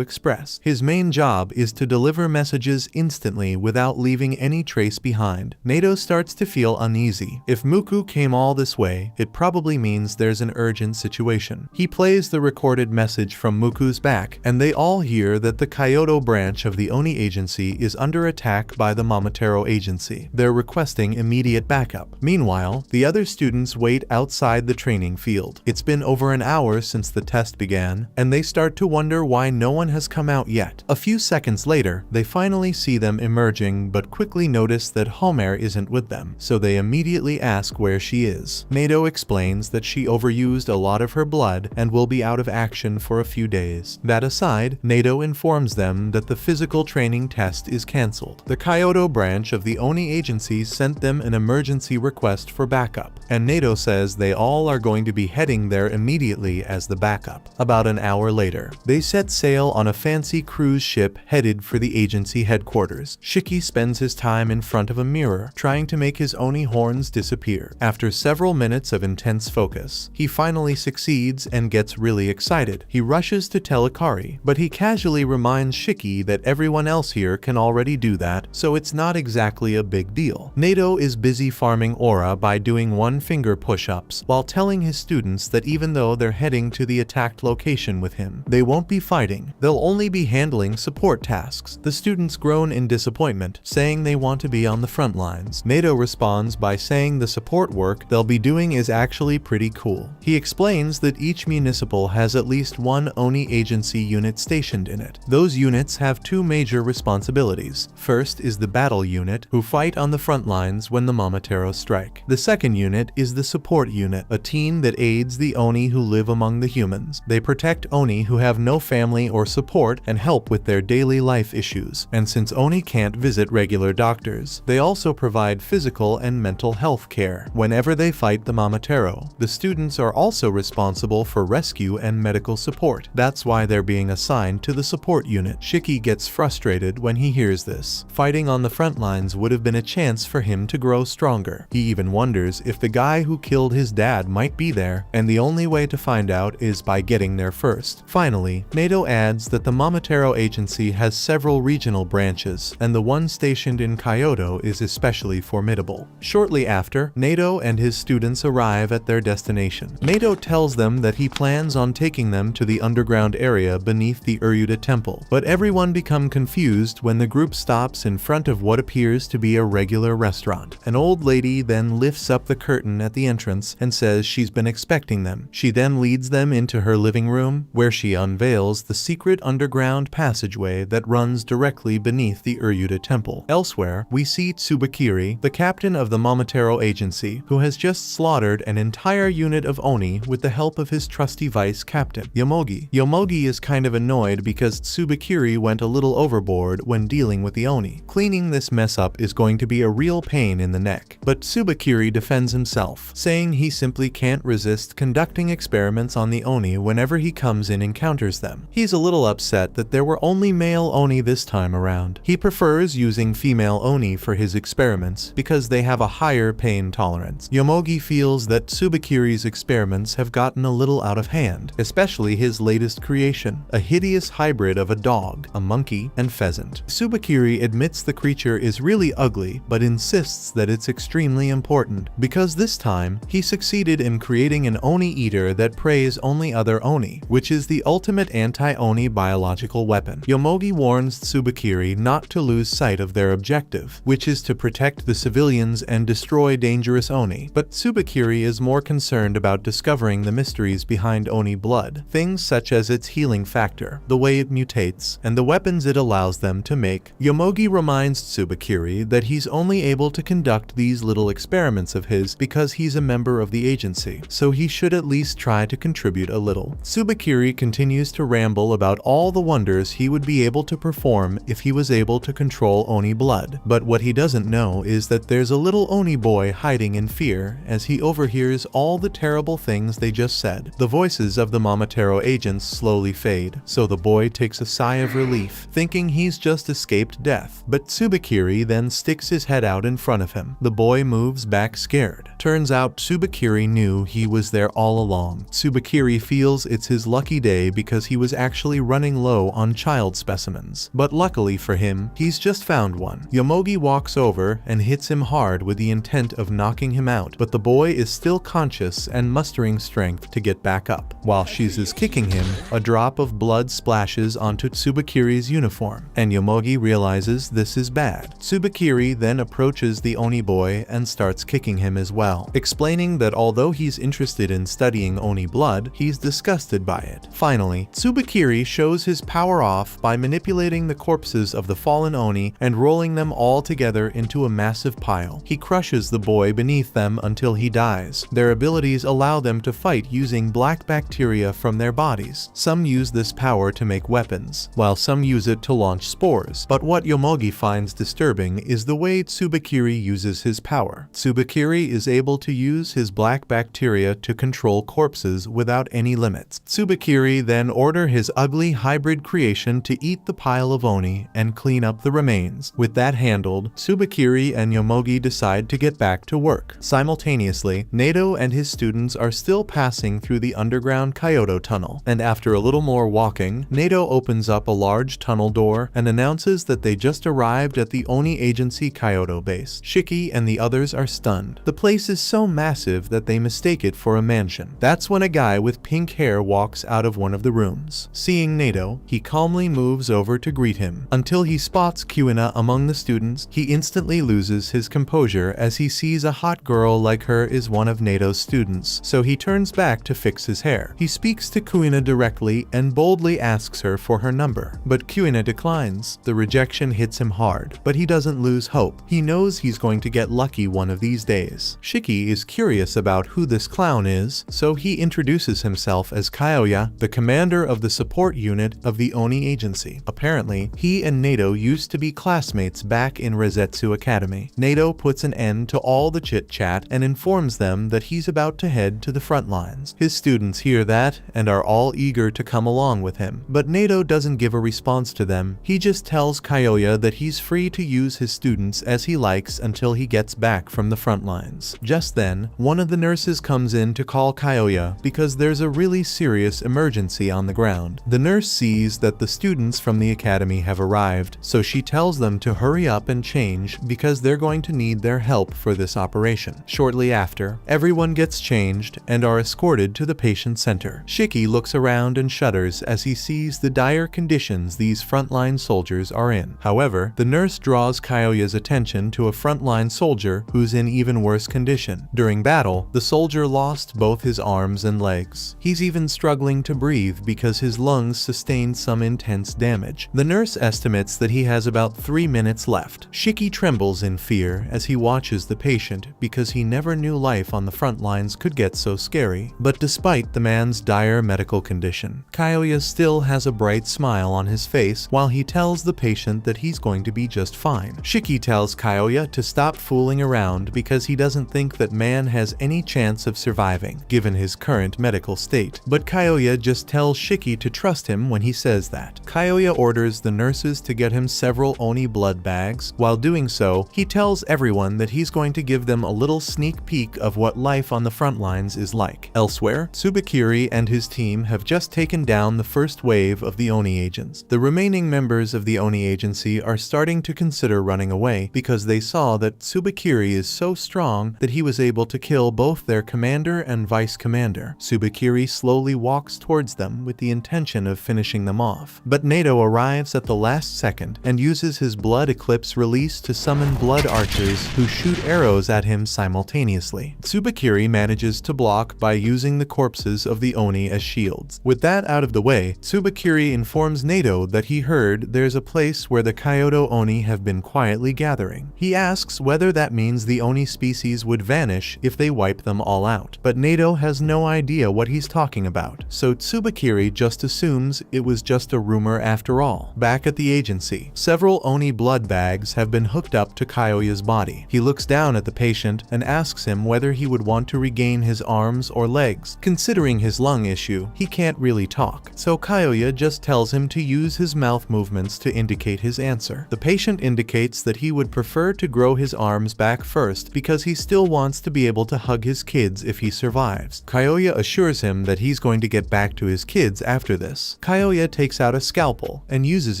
Express. His main job is to deliver messages instantly without leaving any trace behind. Nato starts to feel uneasy. If Muku came all this way, it probably means there's an urgent situation. He plays the recorded message from Muku's back, and they all hear that the Kyoto branch of the Oni agency is under attack by the Momotaro agency. They're requesting immediate backup. Meanwhile, the other students wait outside the training field. It's been over an hour since the test began, and they start to wonder why no one has come out yet. A few seconds later, they finally see them emerging but quickly notice that Homer isn't with them, so they immediately ask where she is. Nato explains that she overused a lot of her blood and will be out of action for a few days. That aside, Nato informs them that the physical training test is cancelled. The Kyoto branch of the Oni agency sent them an emergency request for backup, and Nato says they all are going to be heading there immediately as the backup. About an hour later, they set sail on a fancy cruise ship headed for the agency headquarters. Shiki spends his time in front of a mirror, trying to make his Oni horns disappear. After several minutes of intense focus, he finally succeeds and gets really excited. He rushes to tell Akari, but he casually reminds Shiki that everyone else here can already do that, so it's not exactly a big deal. Nato is busy farming aura by doing one-finger push-ups, while telling his students that even though they're heading to the attacked location with him, they won't be fighting. They'll only be handling support tasks. The students groan in disappointment, saying they want to be on the front lines. Nato responds by saying the support work they'll be doing is actually pretty cool. He explains that each municipal has at least one Oni agency unit stationed in it. Those units have two major responsibilities. First is the battle unit, who fight on the front lines when the Momotaro strike. The second unit is the support unit, a team that aids the Oni who live among the humans. They protect Oni who have no family or support and help with their daily life issues. And since Oni can't visit regular doctors, they also provide physical and mental health care whenever they fight the Momotaro. The students are also responsible for rescue and medical support. That's why they're being assigned to the support unit. Shiki gets frustrated when he hears this. Fighting on the front lines would have been a chance for him to grow stronger. He even wonders if the guy who killed his dad might be there, and the only way to find out is by getting there first. Finally, Nato adds that the Momotaro agency has several regional branches, and the one stationed in Kyoto is especially formidable. Shortly after, Nato and his students arrive at their destination. Nato tells them that he plans on taking them to the underground area beneath the Uryuta temple, but everyone become confused when the group stops in front of what appears to be a regular restaurant. An old lady then lifts up the curtain at the entrance and says she's been expecting them. She then leads them into her living room, where she unveils the secret underground passageway that runs directly beneath the Uryuta temple. Elsewhere, we see Tsubakiri, the captain of the Momotaro agency, who has just slaughtered an entire unit of Oni with the help of his trusty vice captain, Yomogi. Yomogi is kind of annoyed because Tsubakiri went a little overboard when dealing with the Oni. Cleaning this mess up is going to be a real pain in the neck, but Tsubakiri defends himself, saying he simply can't resist conducting experiments on the Oni whenever he comes and encounters them. He's a little upset that there were only male Oni this time around. He prefers using female Oni for his experiments because they have a higher pain tolerance. Yomogi feels that Tsubakiri's experiments have gotten a little out of hand, especially his latest creation, a hideous hybrid of a dog, a monkey, and pheasant. Tsubakiri admits the creature is really ugly, but insists that it's extremely important, because this time, he succeeded in creating an Oni eater that preys only other Oni, which is the ultimate anti-Oni biological weapon. Yomogi warns Tsubakiri not to lose sight of their objective, which is to protect the civilians and destroy dangerous Oni, but Tsubakiri is more concerned about discovering the mysteries behind Oni blood, things such as its healing factor, the way it mutates, and the weapons it allows them to make. Yomogi reminds Tsubakiri that he's only able to conduct these little experiments of his because he's a member of the agency, so he should at least try to contribute a little. Tsubakiri continues to ramble about all the wonders he would be able to perform if he was able to control Oni blood, but what he doesn't know is that there's a little Oni boy hiding in fear as he overhears all the terrible things they just said. The voices of the Momotaro agents slowly fade, so the boy takes a sigh of relief, thinking he's just escaped death. But Tsubakiri then sticks his head out in front of him. The boy moves back scared. Turns out Tsubakiri knew he was there all along. Tsubakiri feels it's his lucky day because he was actually running low on child specimens. But luckily for him, he's just found one. Yomogi walks over and hits him hard with the intent of knocking him out, but the boy is still conscious and mustering strength to get back up. While she's kicking him, a drop of blood splashes onto Tsubakiri's uniform, and Yomogi realizes this is bad. Tsubakiri then approaches the Oni boy and starts kicking him as well, explaining that although he's interested in studying Oni blood, he's disgusted by it. Finally, Tsubakiri shows his power off by manipulating the corpses of the fallen Oni and rolling them all together into a massive pile. He crushes the boy beneath them until he dies. Their abilities allow them to fight using black bacteria from their bodies. Some use this power to make weapons, while some use it to launch spores. But what Yomogi finds disturbing is the way Tsubakiri uses his power. Tsubakiri is able to use his black bacteria to control corpses without any limits. Tsubakiri then orders his ugly hybrid creation to eat the pile of Oni and clean up the remains. With that handled, Tsubakiri and Yomogi decide to get back to work. Simultaneously, Nato and his students are still passing through the underground Kyoto tunnel, and after a little more walking, Nato opens up a large tunnel door and announces that they just arrived at the Oni Agency Kyoto base. Shiki and the others are stunned. The place is so massive that they mistake it for a mansion. That's when a guy with pink hair walks out of one of the rooms. Seeing Nato, he calmly moves over to greet him. Until he spots Kuina among the students, he instantly loses his composure as he sees a hot girl like her is one of Nato's students, so he turns back to fix his hair. He speaks to Kuina directly and boldly asks her for her number, but Kuina declines. The rejection hits him hard, but he doesn't lose hope. He knows he's going to get lucky one of these days. Shiki is curious about who this clown is, so he introduces himself as Kyoya, the commander of the support unit of the Oni Agency. Apparently, he and Nato used to be classmates back in Rezetsu Academy. Nato puts an end to all the chit-chat and informs them that he's about to head to the front lines. His students hear that and are all eager to come along with him, but Nato doesn't give a response to them. He just tells Kyoya that he's free to use his students as he likes until he gets back from the front lines. Just then, one of the nurses comes in to call Kyoya because there's a really serious emergency on the ground. The nurse sees that the students from the academy have arrived, so she tells them to hurry up and change because they're going to need their help for this operation. Shortly after, everyone gets changed and are escorted to the patient center. Shiki looks around and shudders as he sees the dire conditions these frontline soldiers are in. However, the nurse draws Kyoya's attention to a frontline soldier who's in even worse condition. During battle, the soldier lost both his arms and legs. He's even struggling to breathe because his lungs sustained some intense damage. The nurse estimates that he has about 3 minutes left. Shiki trembles in fear as he watches the patient because he never knew life on the front lines could get so scary. But despite despite the man's dire medical condition. Kyoya still has a bright smile on his face while he tells the patient that he's going to be just fine. Shiki tells Kyoya to stop fooling around because he doesn't think that man has any chance of surviving, given his current medical state. But Kyoya just tells Shiki to trust him when he says that. Kyoya orders the nurses to get him several Oni blood bags. While doing so, he tells everyone that he's going to give them a little sneak peek of what life on the front lines is like. Elsewhere, Tsubakiri and his team have just taken down the first wave of the Oni agents. The remaining members of the Oni agency are starting to consider running away because they saw that Tsubakiri is so strong that he was able to kill both their commander and vice commander. Tsubakiri slowly walks towards them with the intention of finishing them off. But Nato arrives at the last second and uses his blood eclipse release to summon blood archers who shoot arrows at him simultaneously. Tsubakiri manages to block by using the corpses of the Oni as shields. With that out of the way, Tsubakiri informs Nato that he heard there's a place where the Kyoto Oni have been quietly gathering. He asks whether that means the Oni species would vanish if they wipe them all out. But Nato has no idea what he's talking about, so Tsubakiri just assumes it was just a rumor after all. Back at the agency, several Oni blood bags have been hooked up to Kyoya's body. He looks down at the patient and asks him whether he would want to regain his arms or legs. Considering his lung issue, he can't really talk, so Kyoya just tells him to use his mouth movements to indicate his answer. The patient indicates that he would prefer to grow his arms back first because he still wants to be able to hug his kids if he survives. Kyoya assures him that he's going to get back to his kids after this. Kyoya takes out a scalpel and uses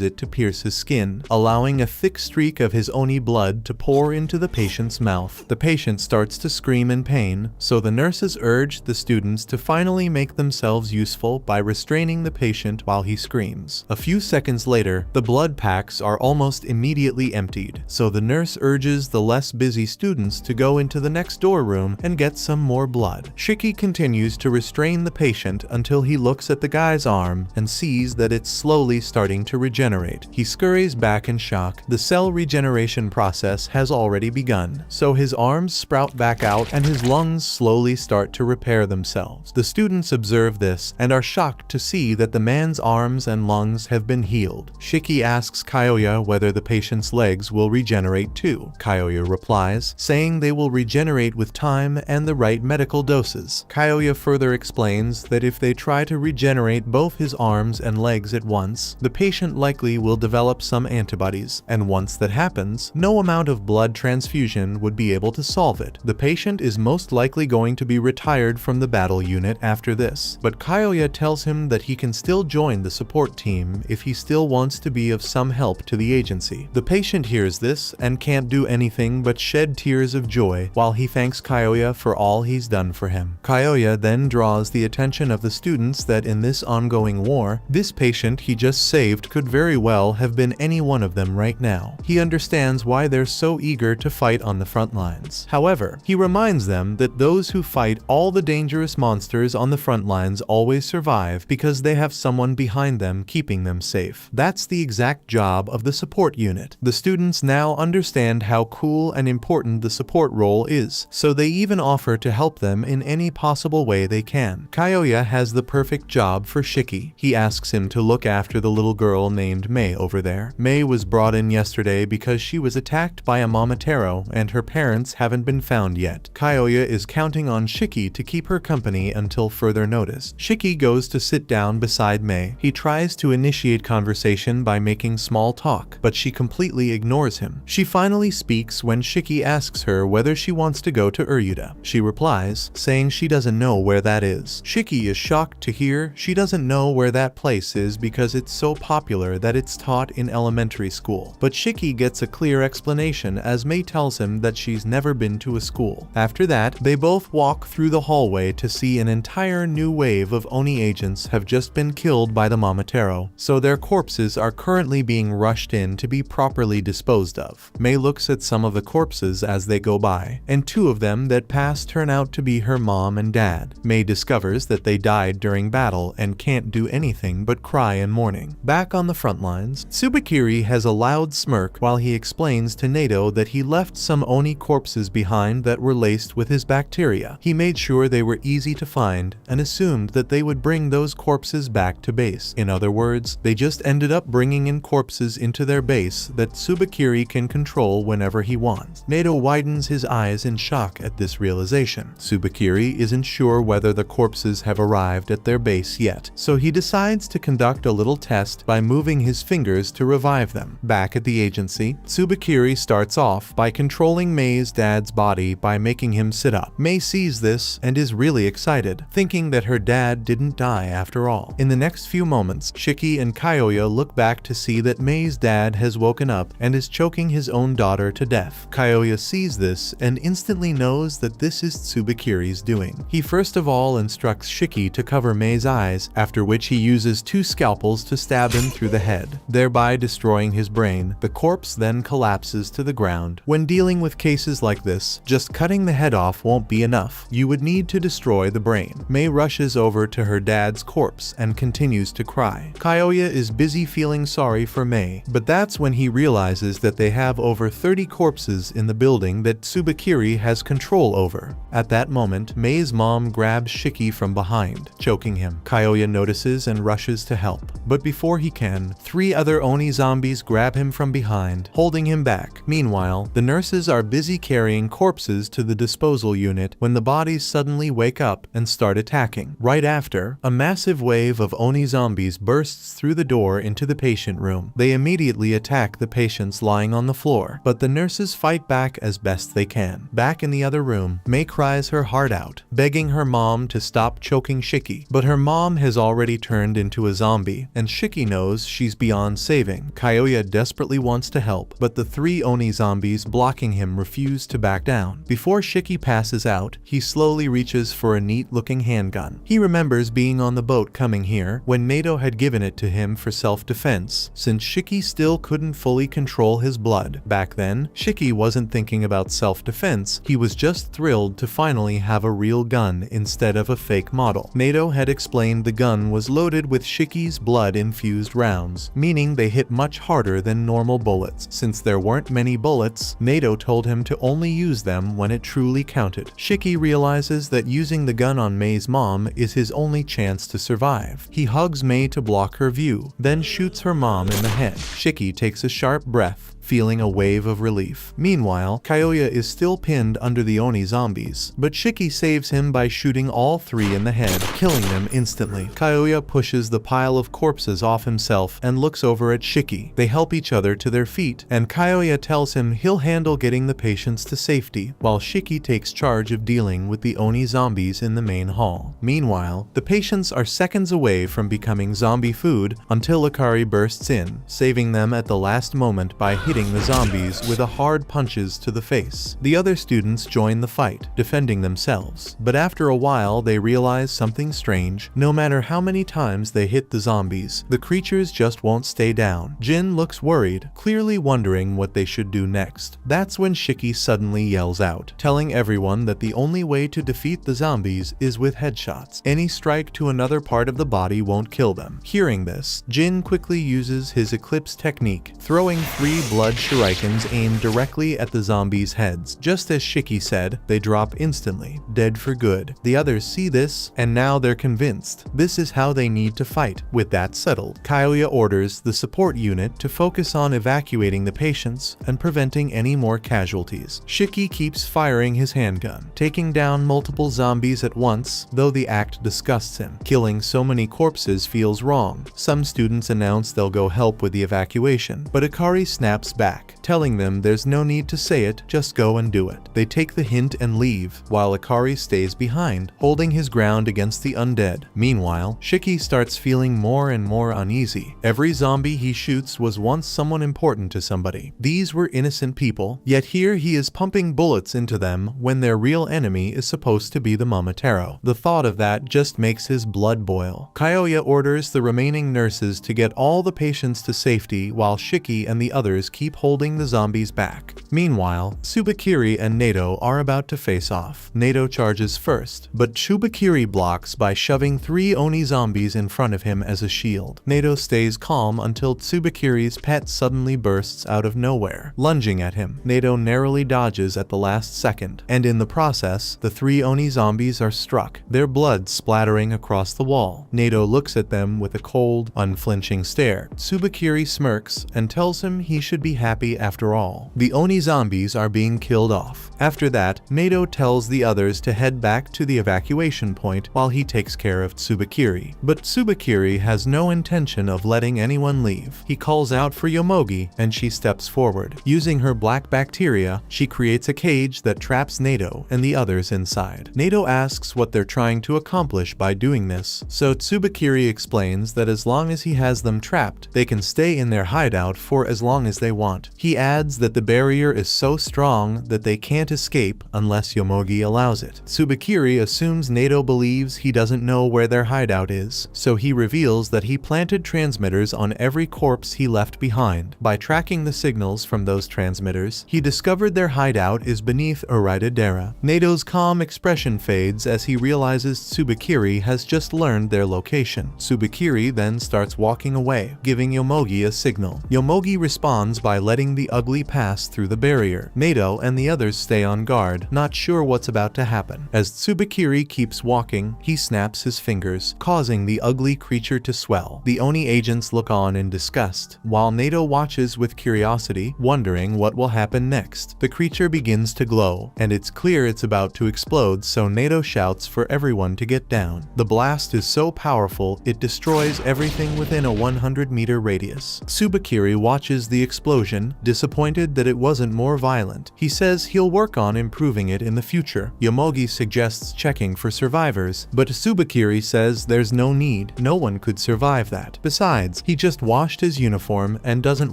it to pierce his skin, allowing a thick streak of his Oni blood to pour into the patient's mouth. The patient starts to scream in pain, so the nurses urge the students to finally make themselves useful by restraining the patient while he screams. A few seconds later, the blood packs are almost immediately emptied, so the nurse urges the less busy students to go into the next door room and get some more blood. Shiki continues to restrain the patient until he looks at the guy's arm and sees that it's slowly starting to regenerate. He scurries back in shock. The cell regeneration process has already begun, so his arms sprout back out and his lungs slowly start to repair themselves. The students observe this and are shocked to see that the man's arms and lungs have been healed. Shiki asks Kyoya whether the patient's legs will regenerate too. Kyoya replies, saying they will regenerate with time and the right medical doses. Kyoya further explains that if they try to regenerate both his arms and legs at once, the patient likely will develop some antibodies, and once that happens, no amount of blood transfusion would be able to solve it. The patient is most likely going to be retired from the battle unit after this, but Kyoya tells him that he can still join the support team if he still wants to be of some help to the agency. The patient hears this and can't do anything but shed tears of joy while he thanks Kyoya for all he's done for him. Kyoya then draws the attention of the students that in this ongoing war, this patient he just saved could very well have been any one of them right now. He understands why they're so eager to fight on the front lines. However, he reminds them that those who fight all the dangerous monsters on the front lines always survive because they have someone behind them keeping them safe. That's the exact job of the support unit. The students now understand how cool and important the support role is, so they even offer to help them in any possible way they can. Kyoya has the perfect job for Shiki. He asks him to look after the little girl named Mei over there. Mei was brought in yesterday because she was attacked by a Momotaro and her parents haven't been found yet. Kyoya is counting on Shiki to keep her company until further notice. Shiki goes to sit down beside Mei. He tries to initiate conversation by making small talk, but she completely ignores him. She finally speaks when Shiki asks her whether she wants to go to Uryuda. She replies, saying she doesn't know where that is. Shiki is shocked to hear she doesn't know where that place is because it's so popular that it's taught in elementary school. But Shiki gets a clear explanation as Mei tells him that she's never been to a school. After that, they both walk through the hallway to see an entire new wave of Oni agents have just been killed by the Momotaro, so their corpses are currently being rushed in to be properly disposed of. Mei looks at some of the corpses as they go by, and two of them that pass turn out to be her mom and dad. Mei discovers that they died during battle and can't do anything but cry in mourning. Back on the front lines, Tsubakiri has a loud smirk while he explains to Nato that he left some Oni corpses behind that were laced with his bacteria. He made sure they were easy to find and assumed that they would bring those corpses back to base. In other words, they just ended up bringing in corpses into their base that Tsubakiri can control whenever he wants. Nato widens his eyes in shock at this realization. Tsubakiri isn't sure whether the corpses have arrived at their base yet, so he decides to conduct a little test by moving his fingers to revive them. Back at the agency, Tsubakiri starts off by controlling Mei's dad's body by making him sit up. Mei sees this and is really excited, thinking that her dad didn't die after all. In the next few moments, Shiki and Kyoya look back to see that Mei's dad has woken up and is choking his own daughter to death. Kyoya sees this and instantly knows that this is Tsubakiri's doing. He first of all instructs Shiki to cover Mei's eyes, after which he uses 2 scalpels to stab him through the head, thereby destroying his brain. The corpse then collapses to the ground. When dealing with cases like this, just cutting the head off won't be enough. You would need to destroy the brain. Mei rushes over to her dad's corpse and continues to cry. Kyoya is busy feeling sorry for Mei, but that's when he realizes that they have over 30 corpses in the building that Tsubakiri has control over. At that moment, Mei's mom grabs Shiki from behind, choking him. Kyoya notices and rushes to help, but before he can, 3 other Oni zombies grab him from behind, holding him back. Meanwhile, the nurses are busy carrying corpses to the disposal unit when the bodies suddenly wake up and start attacking. Right after, a massive wave of Oni zombies bursts through the door into the patient room. They immediately attack the patients lying on the floor, but the nurses fight back as best they can. Back in the other room, Mei cries her heart out, begging her mom to stop choking Shiki, but her mom has already turned into a zombie, and Shiki knows she's beyond saving. Kyoya desperately wants to help, but the 3 Oni zombies blocking him refuse to back down. Before Shiki passes out, he slowly reaches for a neat-looking handgun. He remembers being on the boat coming here when Nato had given it to him for self-defense, since Shiki still couldn't fully control his blood. Back then, Shiki wasn't thinking about self-defense, he was just thrilled to finally have a real gun instead of a fake model. Nato had explained the gun was loaded with Shiki's blood-infused rounds, meaning they hit much harder than normal bullets. Since there weren't many bullets, Nato told him to only use them when it truly counted. Shiki realizes that using the gun on Mei's mom is his only chance to survive. He hugs Mei to block her view, then shoots her mom in the head. Shiki takes a sharp breath, feeling a wave of relief. Meanwhile, Kyoya is still pinned under the Oni zombies, but Shiki saves him by shooting all 3 in the head, killing them instantly. Kyoya pushes the pile of corpses off himself and looks over at Shiki. They help each other to their feet, and Kyoya tells him he'll handle getting the patients to safety, while Shiki takes charge of dealing with the Oni zombies in the main hall. Meanwhile, the patients are seconds away from becoming zombie food until Akari bursts in, saving them at the last moment by hitting the zombies with a hard punches to the face. The other students join the fight, defending themselves, but after a while they realize something strange. No matter how many times they hit the zombies, the creatures just won't stay down. Jin looks worried, clearly wondering what they should do next. That's when Shiki suddenly yells out, telling everyone that the only way to defeat the zombies is with headshots. Any strike to another part of the body won't kill them. Hearing this, Jin quickly uses his Eclipse technique, throwing 3 blood shurikens aimed directly at the zombies' heads. Just as Shiki said, they drop instantly, dead for good. The others see this, and now they're convinced this is how they need to fight. With that settled, Kyoya orders the support unit to focus on evacuating the patients and preventing any more casualties. Shiki keeps firing his handgun, taking down multiple zombies at once, though the act disgusts him. Killing so many corpses feels wrong. Some students announce they'll go help with the evacuation, but Akari snaps back, telling them there's no need to say it, just go and do it. They take the hint and leave, while Akari stays behind, holding his ground against the undead. Meanwhile, Shiki starts feeling more and more uneasy. Every zombie he shoots was once someone important to somebody. These were innocent people, yet here he is pumping bullets into them when their real enemy is supposed to be the Momotaro. The thought of that just makes his blood boil. Kyoya orders the remaining nurses to get all the patients to safety while Shiki and the others keep holding pushing the zombies back. Meanwhile, Tsubakiri and Nato are about to face off. Nato charges first, but Tsubakiri blocks by shoving 3 Oni zombies in front of him as a shield. Nato stays calm until Tsubakiri's pet suddenly bursts out of nowhere, lunging at him. Nato narrowly dodges at the last second, and in the process, the 3 Oni zombies are struck, their blood splattering across the wall. Nato looks at them with a cold, unflinching stare. Tsubakiri smirks and tells him he should be happy after all. The Oni zombies are being killed off. After that, Nato tells the others to head back to the evacuation point while he takes care of Tsubakiri. But Tsubakiri has no intention of letting anyone leave. He calls out for Yomogi and she steps forward. Using her black bacteria, she creates a cage that traps Nato and the others inside. Nato asks what they're trying to accomplish by doing this, so Tsubakiri explains that as long as he has them trapped, they can stay in their hideout for as long as they want. He adds that the barrier is so strong that they can't escape unless Yomogi allows it. Tsubakiri assumes Nato believes he doesn't know where their hideout is, so he reveals that he planted transmitters on every corpse he left behind. By tracking the signals from those transmitters, he discovered their hideout is beneath Dera. Nato's calm expression fades as he realizes Tsubakiri has just learned their location. Tsubakiri then starts walking away, giving Yomogi a signal. Yomogi responds by letting the ugly pass through the barrier. Nato and the others stay on guard, not sure what's about to happen. As Tsubakiri keeps walking, he snaps his fingers, causing the ugly creature to swell. The Oni agents look on in disgust, while Nato watches with curiosity, wondering what will happen next. The creature begins to glow, and it's clear it's about to explode, so Nato shouts for everyone to get down. The blast is so powerful, it destroys everything within a 100-meter radius. Tsubakiri watches the explosion, disappointed that it wasn't more violent. He says he'll work on improving it in the future. Yomogi suggests checking for survivors, but Tsubakiri says there's no need, no one could survive that. Besides, he just washed his uniform and doesn't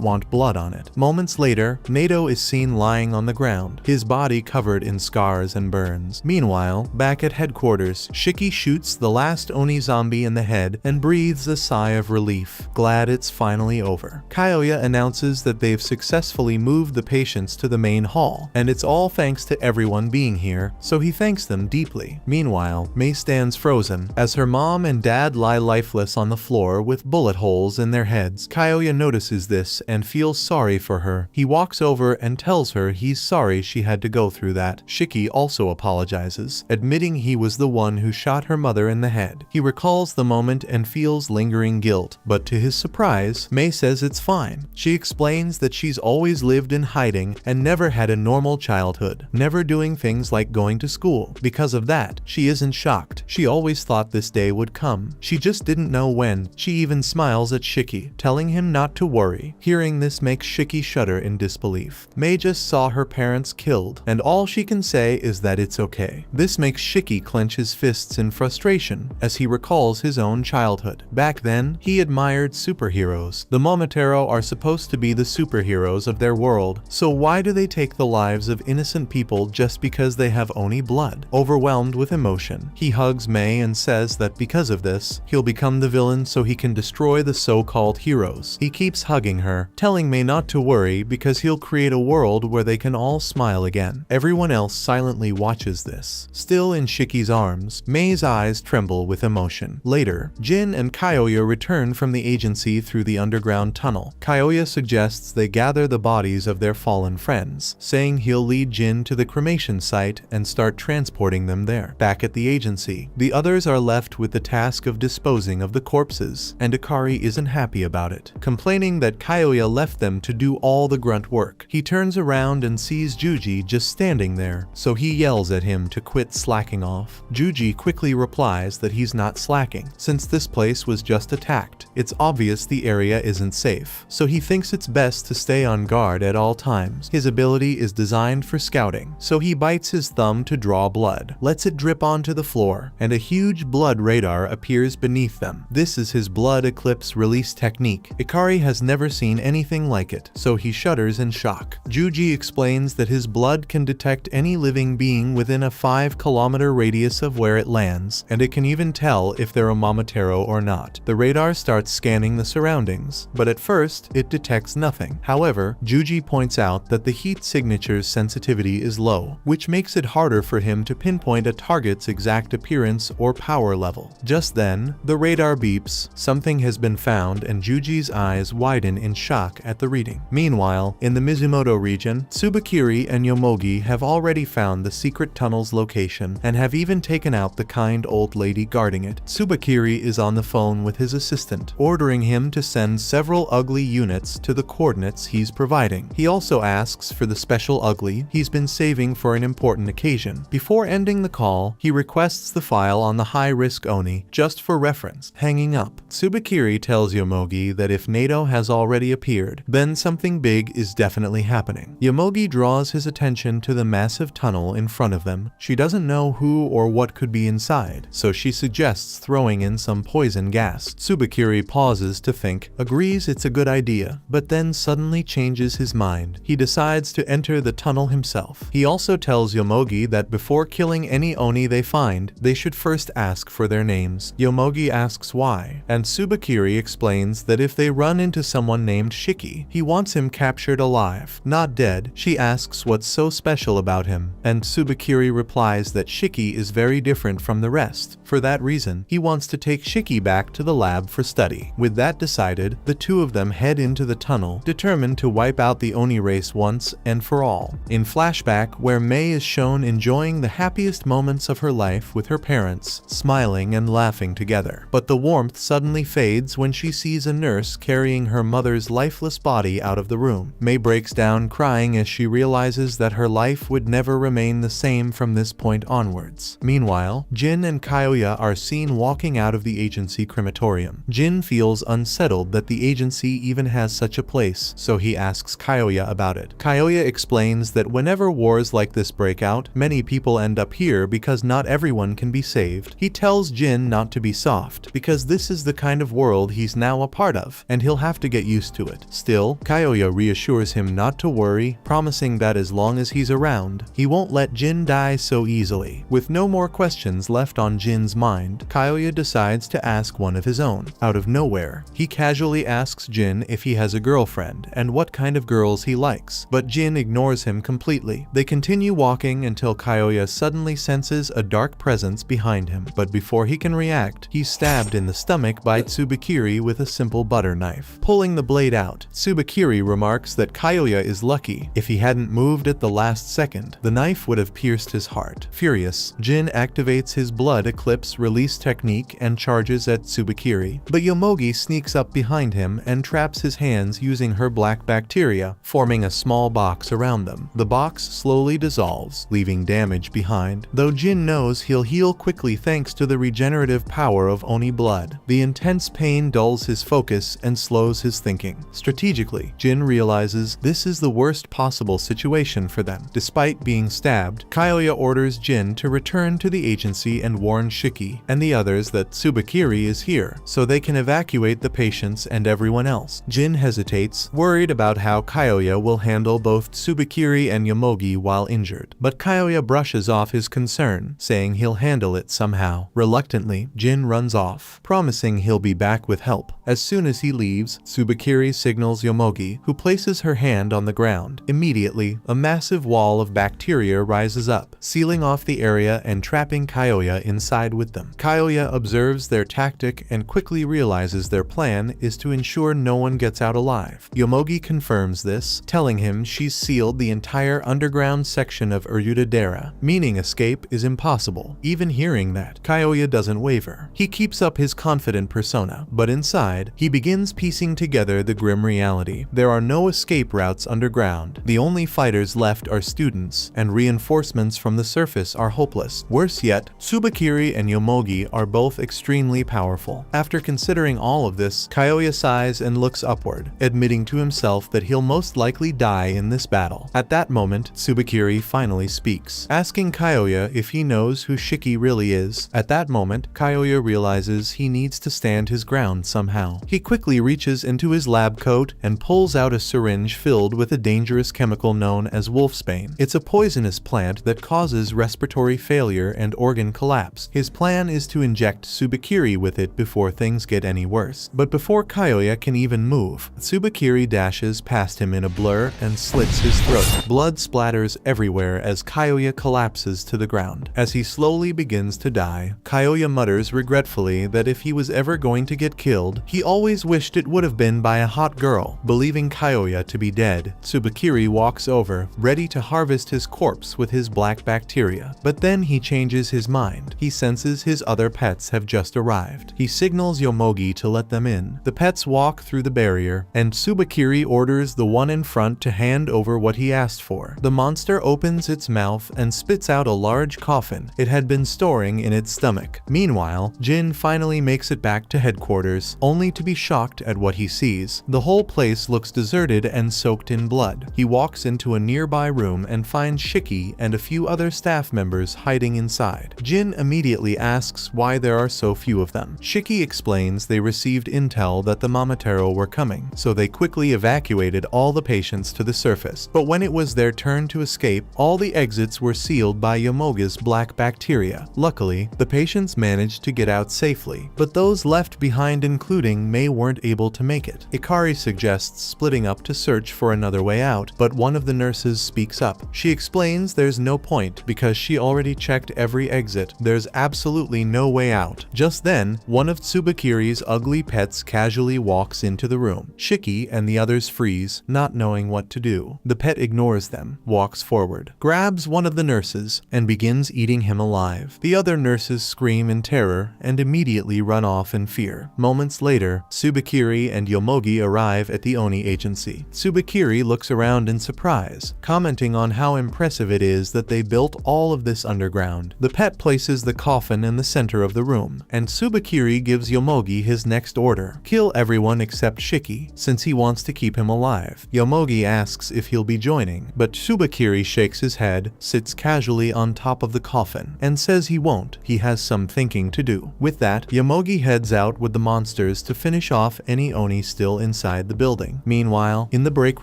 want blood on it. Moments later, Nato is seen lying on the ground, his body covered in scars and burns. Meanwhile, back at headquarters, Shiki shoots the last Oni zombie in the head and breathes a sigh of relief, glad it's finally over. Kyoya announces that they've successfully moved the patients to the main hall, and it's all thanks to everyone being here, so he thanks them deeply. Meanwhile, Mei stands frozen, as her mom and dad lie lifeless on the floor with bullet holes in their heads. Kyoya notices this and feels sorry for her. He walks over and tells her he's sorry she had to go through that. Shiki also apologizes, admitting he was the one who shot her mother in the head. He recalls the moment and feels lingering guilt, but to his surprise, Mei says it's fine. She explains that she's always lived in hiding and never had a normal childhood, never doing things like going to school. Because of that, she isn't shocked. She always thought this day would come. She just didn't know when. She even smiles at Shiki, telling him not to worry. Hearing this makes Shiki shudder in disbelief. Mei just saw her parents killed, and all she can say is that it's okay. This makes Shiki clench his fists in frustration as he recalls his own childhood. Back then, he admired superheroes. The Momotaro are supposed to be the superheroes of their world, so why do they take the lives of innocent people just because they have Oni blood? Overwhelmed with emotion, he hugs Mei and says that because of this, he'll become the villain so he can destroy the so-called heroes. He keeps hugging her, telling Mei not to worry because he'll create a world where they can all smile again. Everyone else silently watches this. Still in Shiki's arms, Mei's eyes tremble with emotion. Later, Jin and Kyoya return from the agency through the underground tunnel. Kyoya suggests they gather the bodies of their fallen friends, saying he'll lead Jin to the cremation site and start transporting them there. Back at the agency, the others are left with the task of disposing of the corpses, and Akari isn't happy about it, complaining that Kyoya left them to do all the grunt work. He turns around and sees Juji just standing there, so he yells at him to quit slacking off. Juji quickly replies that he's not slacking, since this place was just attacked. It's obvious the area isn't safe, so he thinks it's best to stay on guard at all times. His ability is designed for scouting, so he bites his thumb to draw blood, lets it drip onto the floor, and a huge blood radar appears beneath them. This is his blood eclipse release technique. Ikari has never seen anything like it, so he shudders in shock. Juji explains that his blood can detect any living being within a 5-kilometer radius of where it lands, and it can even tell if they're a Momotaro or not. The radar starts scanning the surroundings, but at first, it detects nothing. However, However, Juji points out that the heat signature's sensitivity is low, which makes it harder for him to pinpoint a target's exact appearance or power level. Just then, the radar beeps, something has been found, and Juji's eyes widen in shock at the reading. Meanwhile, in the Mizumoto region, Tsubakiri and Yomogi have already found the secret tunnel's location and have even taken out the kind old lady guarding it. Tsubakiri is on the phone with his assistant, ordering him to send several ugly units to the coordinates he's providing. He also asks for the special ugly he's been saving for an important occasion. Before ending the call, he requests the file on the high-risk Oni, just for reference. Hanging up, Tsubakiri tells Yomogi that if NATO has already appeared, then something big is definitely happening. Yomogi draws his attention to the massive tunnel in front of them. She doesn't know who or what could be inside, so she suggests throwing in some poison gas. Tsubakiri pauses to think, agrees it's a good idea, but then suddenly changes his mind. He decides to enter the tunnel himself. He also tells Yomogi that before killing any Oni they find, they should first ask for their names. Yomogi asks why, and Tsubakiri explains that if they run into someone named Shiki, he wants him captured alive, not dead. She asks what's so special about him, and Tsubakiri replies that Shiki is very different from the rest. For that reason, he wants to take Shiki back to the lab for study. With that decided, the two of them head into the tunnel, determined to wipe out the Oni race once and for all. In flashback, where Mei is shown enjoying the happiest moments of her life with her parents, smiling and laughing together. But the warmth suddenly fades when she sees a nurse carrying her mother's lifeless body out of the room. Mei breaks down crying as she realizes that her life would never remain the same from this point onwards. Meanwhile, Jin and Kyoya are seen walking out of the agency crematorium. Jin feels unsettled that the agency even has such a place, so he asks Kyoya about it. Kyoya explains that whenever wars like this break out, many people end up here because not everyone can be saved. He tells Jin not to be soft, because this is the kind of world he's now a part of, and he'll have to get used to it. Still, Kyoya reassures him not to worry, promising that as long as he's around, he won't let Jin die so easily. With no more questions left on Jin's mind, Kyoya decides to ask one of his own. Out of nowhere, he casually asks Jin if he has a girlfriend and what kind of girls he likes, but Jin ignores him completely. They continue walking until Kyoya suddenly senses a dark presence behind him, but before he can react, he's stabbed in the stomach by Tsubakiri with a simple butter knife. Pulling the blade out, Tsubakiri remarks that Kyoya is lucky. If he hadn't moved at the last second, the knife would have pierced his heart. Furious, Jin activates his blood eclipse release technique and charges at Tsubakiri, but Yomogi sneaks up behind him and traps his hands using her black bacteria, forming a small box around them. The box slowly dissolves, leaving damage behind, though Jin knows he'll heal quickly thanks to the regenerative power of Oni blood. The intense pain dulls his focus and slows his thinking. Strategically, Jin realizes this is the worst possible situation for them. Despite being stabbed, Kyoya orders Jin to return to the agency and warn Shiki and the others that Tsubakiri is here, so they can evacuate the patients and everyone else. Jin hesitates, worried about how Kyoya will handle both Tsubakiri and Yomogi while injured. But Kyoya brushes off his concern, saying he'll handle it somehow. Reluctantly, Jin runs off, promising he'll be back with help. As soon as he leaves, Tsubakiri signals Yomogi, who places her hand on the ground. Immediately, a massive wall of bacteria rises up, sealing off the area and trapping Kyoya inside with them. Kyoya observes their tactic and quickly realizes their plan is to ensure no one gets out alive. Yomogi confirms this, telling him she's sealed the entire underground section of Urudadera, meaning escape is impossible. Even hearing that, Kyoya doesn't waver. He keeps up his confident persona, but inside, he begins piecing together the grim reality. There are no escape routes underground. The only fighters left are students, and reinforcements from the surface are hopeless. Worse yet, Tsubakiri and Yomogi are both extremely powerful. After considering all of this, Kyoya sighs and looks upward, admitting to himself that he'll most likely die in this battle. At that moment, Tsubakiri finally speaks, asking Kyoya if he knows who Shiki really is. At that moment, Kyoya realizes he needs to stand his ground somehow. He quickly reaches into his lab coat and pulls out a syringe filled with a dangerous chemical known as wolfsbane. It's a poisonous plant that causes respiratory failure and organ collapse. His His plan is to inject Tsubakiri with it before things get any worse. But before Kyoya can even move, Tsubakiri dashes past him in a blur and slits his throat. Blood splatters everywhere as Kyoya collapses to the ground. As he slowly begins to die, Kyoya mutters regretfully that if he was ever going to get killed, he always wished it would have been by a hot girl. Believing Kyoya to be dead, Tsubakiri walks over, ready to harvest his corpse with his black bacteria. But then he changes his mind. He senses his other pets have just arrived. He signals Yomogi to let them in. The pets walk through the barrier, and Tsubakiri orders the one in front to hand over what he asked for. The monster opens its mouth and spits out a large coffin it had been storing in its stomach. Meanwhile, Jin finally makes it back to headquarters, only to be shocked at what he sees. The whole place looks deserted and soaked in blood. He walks into a nearby room and finds Shiki and a few other staff members hiding inside. Jin immediately asks why there are so few of them. Shiki explains they received intel that the Momotaro were coming, so they quickly evacuated all the patients to the surface. But when it was their turn to escape, all the exits were sealed by Yomogi's black bacteria. Luckily, the patients managed to get out safely, but those left behind, including Mei, weren't able to make it. Ikari suggests splitting up to search for another way out, but one of the nurses speaks up. She explains there's no point because she already checked every exit. There's absolutely no way out. Just then, one of Tsubakiri's ugly pets casually walks into the room. Shiki and the others freeze, not knowing what to do. The pet ignores them, walks forward, grabs one of the nurses, and begins eating him alive. The other nurses scream in terror and immediately run off in fear. Moments later, Tsubakiri and Yomogi arrive at the Oni agency. Tsubakiri looks around in surprise, commenting on how impressive it is that they built all of this underground. The pet places the coffin in the center of the room, and Tsubakiri gives Yomogi his next order: kill everyone except Shiki, since he wants to keep him alive. Yomogi asks if he'll be joining, but Tsubakiri shakes his head, sits casually on top of the coffin, and says he won't. He has some thinking to do. With that, Yomogi heads out with the monsters to finish off any Oni still inside the building. Meanwhile, in the break